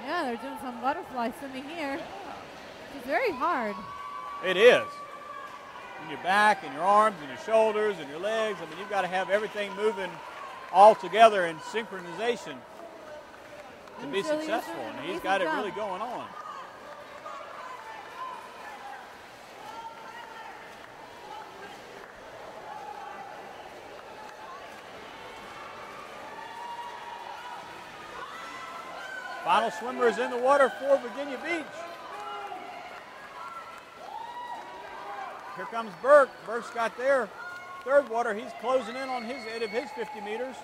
S3: Yeah, they're doing some butterfly swimming here. It's very hard.
S2: It is. In your back and your arms and your shoulders and your legs. I mean, you've got to have everything moving all together in synchronization to be
S3: He's really
S2: successful,
S3: doing an
S2: and he's
S3: amazing
S2: got it
S3: job.
S2: really going on. Final swimmer is in the water for Virginia Beach. Here comes Burke. Burke's got their third water. He's closing in on his end of his 50 meters.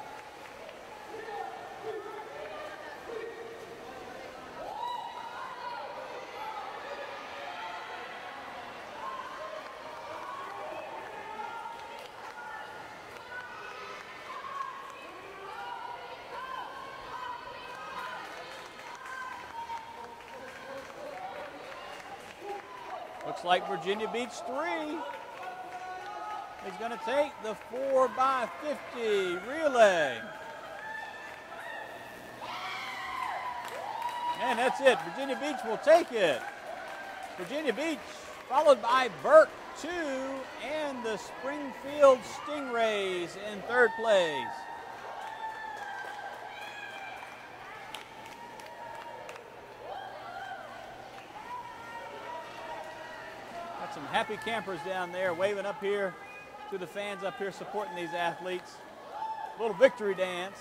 S2: Looks like Virginia Beach 3 is going to take the 4x50 relay. And that's it. Virginia Beach will take it. Virginia Beach followed by Burke 2 and the Springfield Stingrays in third place. Got some happy campers down there waving up here to the fans up here supporting these athletes. A little victory dance.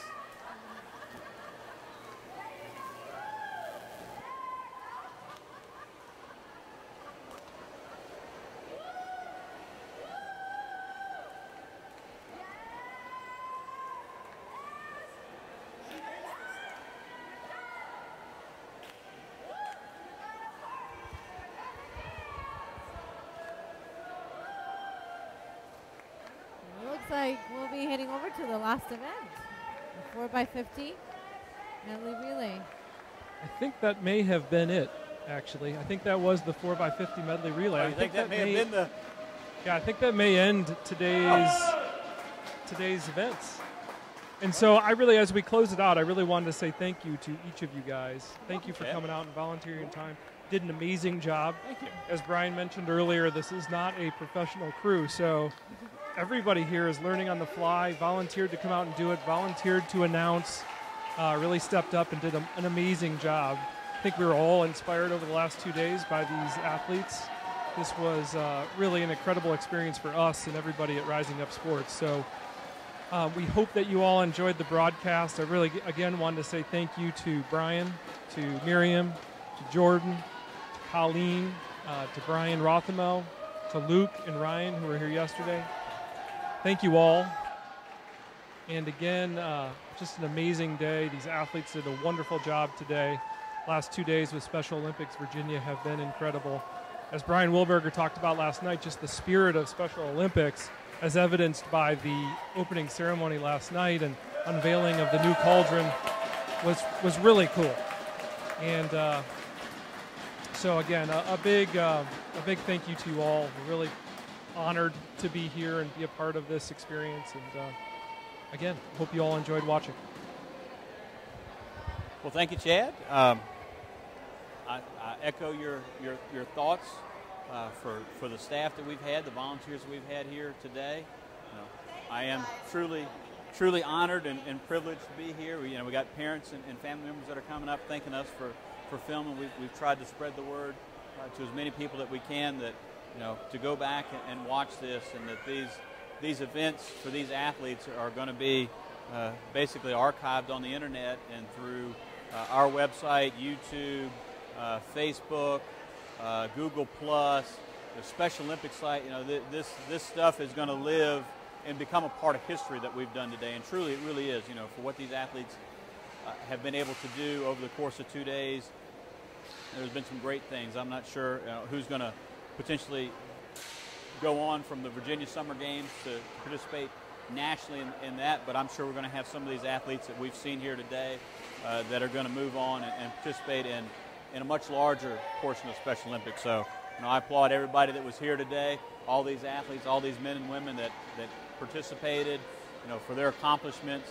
S3: Looks like we'll be heading over to the last event, the 4x50 medley relay.
S6: I think that may have been it, actually. I think that was the 4x50 medley relay.
S2: I think that may have been the...
S6: Yeah, I think that may end today's events. And so I really, as we close it out, I really wanted to say thank you to each of you guys. Thank you for coming out and volunteering your time. Did an amazing job.
S2: Thank you.
S6: As Brian mentioned earlier, this is not a professional crew, so everybody here is learning on the fly, volunteered to come out and do it, volunteered to announce, really stepped up and did an amazing job. I think we were all inspired over the last 2 days by these athletes. This was really an incredible experience for us and everybody at Rising Up Sports. So we hope that you all enjoyed the broadcast. I really, again, wanted to say thank you to Brian, to Miriam, to Jordan, to Colleen, to Brian Rothamel, to Luke and Ryan, who were here yesterday. Thank you all. And again, just an amazing day. These athletes did a wonderful job today. Last 2 days with Special Olympics Virginia have been incredible. As Brian Wilberger talked about last night, just the spirit of Special Olympics, as evidenced by the opening ceremony last night and unveiling of the new cauldron, was really cool. And so again, a big thank you to you all. We're really honored to be here and be a part of this experience. And again, hope you all enjoyed watching.
S2: Well, thank you, Chad. I echo your thoughts for the staff that we've had, the volunteers that we've had here today. I am truly honored and privileged to be here. We got parents and family members that are coming up thanking us for filming. We've tried to spread the word to as many people that we can that to go back and watch this, and that these events for these athletes are going to be basically archived on the internet and through our website, YouTube, Facebook, Google Plus, the Special Olympics site. This stuff is going to live and become a part of history that we've done today. And truly, it really is. For what these athletes have been able to do over the course of 2 days, there's been some great things. I'm not sure who's going to potentially go on from the Virginia Summer Games to participate nationally in that, but I'm sure we're going to have some of these athletes that we've seen here today that are going to move on and participate in a much larger portion of Special Olympics. So I applaud everybody that was here today, all these athletes, all these men and women that participated, for their accomplishments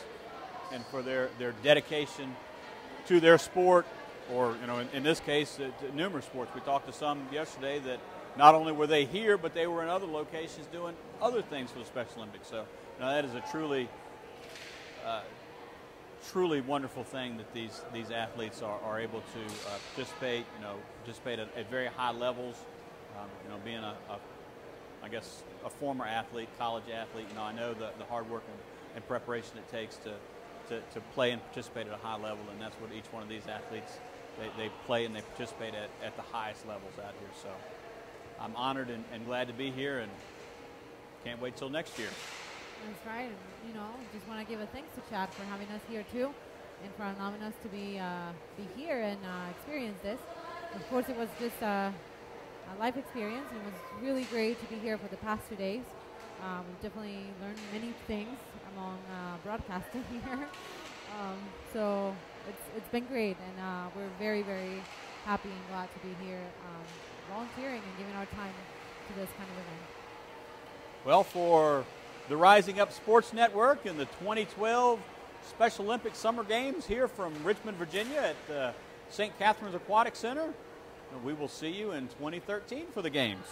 S2: and for their dedication to their sport, or in this case, to numerous sports. We talked to some yesterday that not only were they here, but they were in other locations doing other things for the Special Olympics. So that is a truly truly wonderful thing that these athletes are able to participate at very high levels. Being I guess a former athlete, college athlete, I know the hard work and preparation it takes to play and participate at a high level, and that's what each one of these athletes they play and they participate at the highest levels out here. So I'm honored and glad to be here, and can't wait till next year.
S3: That's right. Just want to give a thanks to Chad for having us here too, and for allowing us to be here and experience this. Of course, it was just a life experience. It was really great to be here for the past 2 days. We've definitely learned many things among broadcasting here. So it's been great, and we're very, very happy and glad to be here volunteering and giving our time to this kind of event.
S2: Well, for the Rising Up Sports Network and the 2012 Special Olympics Summer Games here from Richmond, Virginia at the St. Catherine's Aquatic Center, we will see you in 2013 for the games.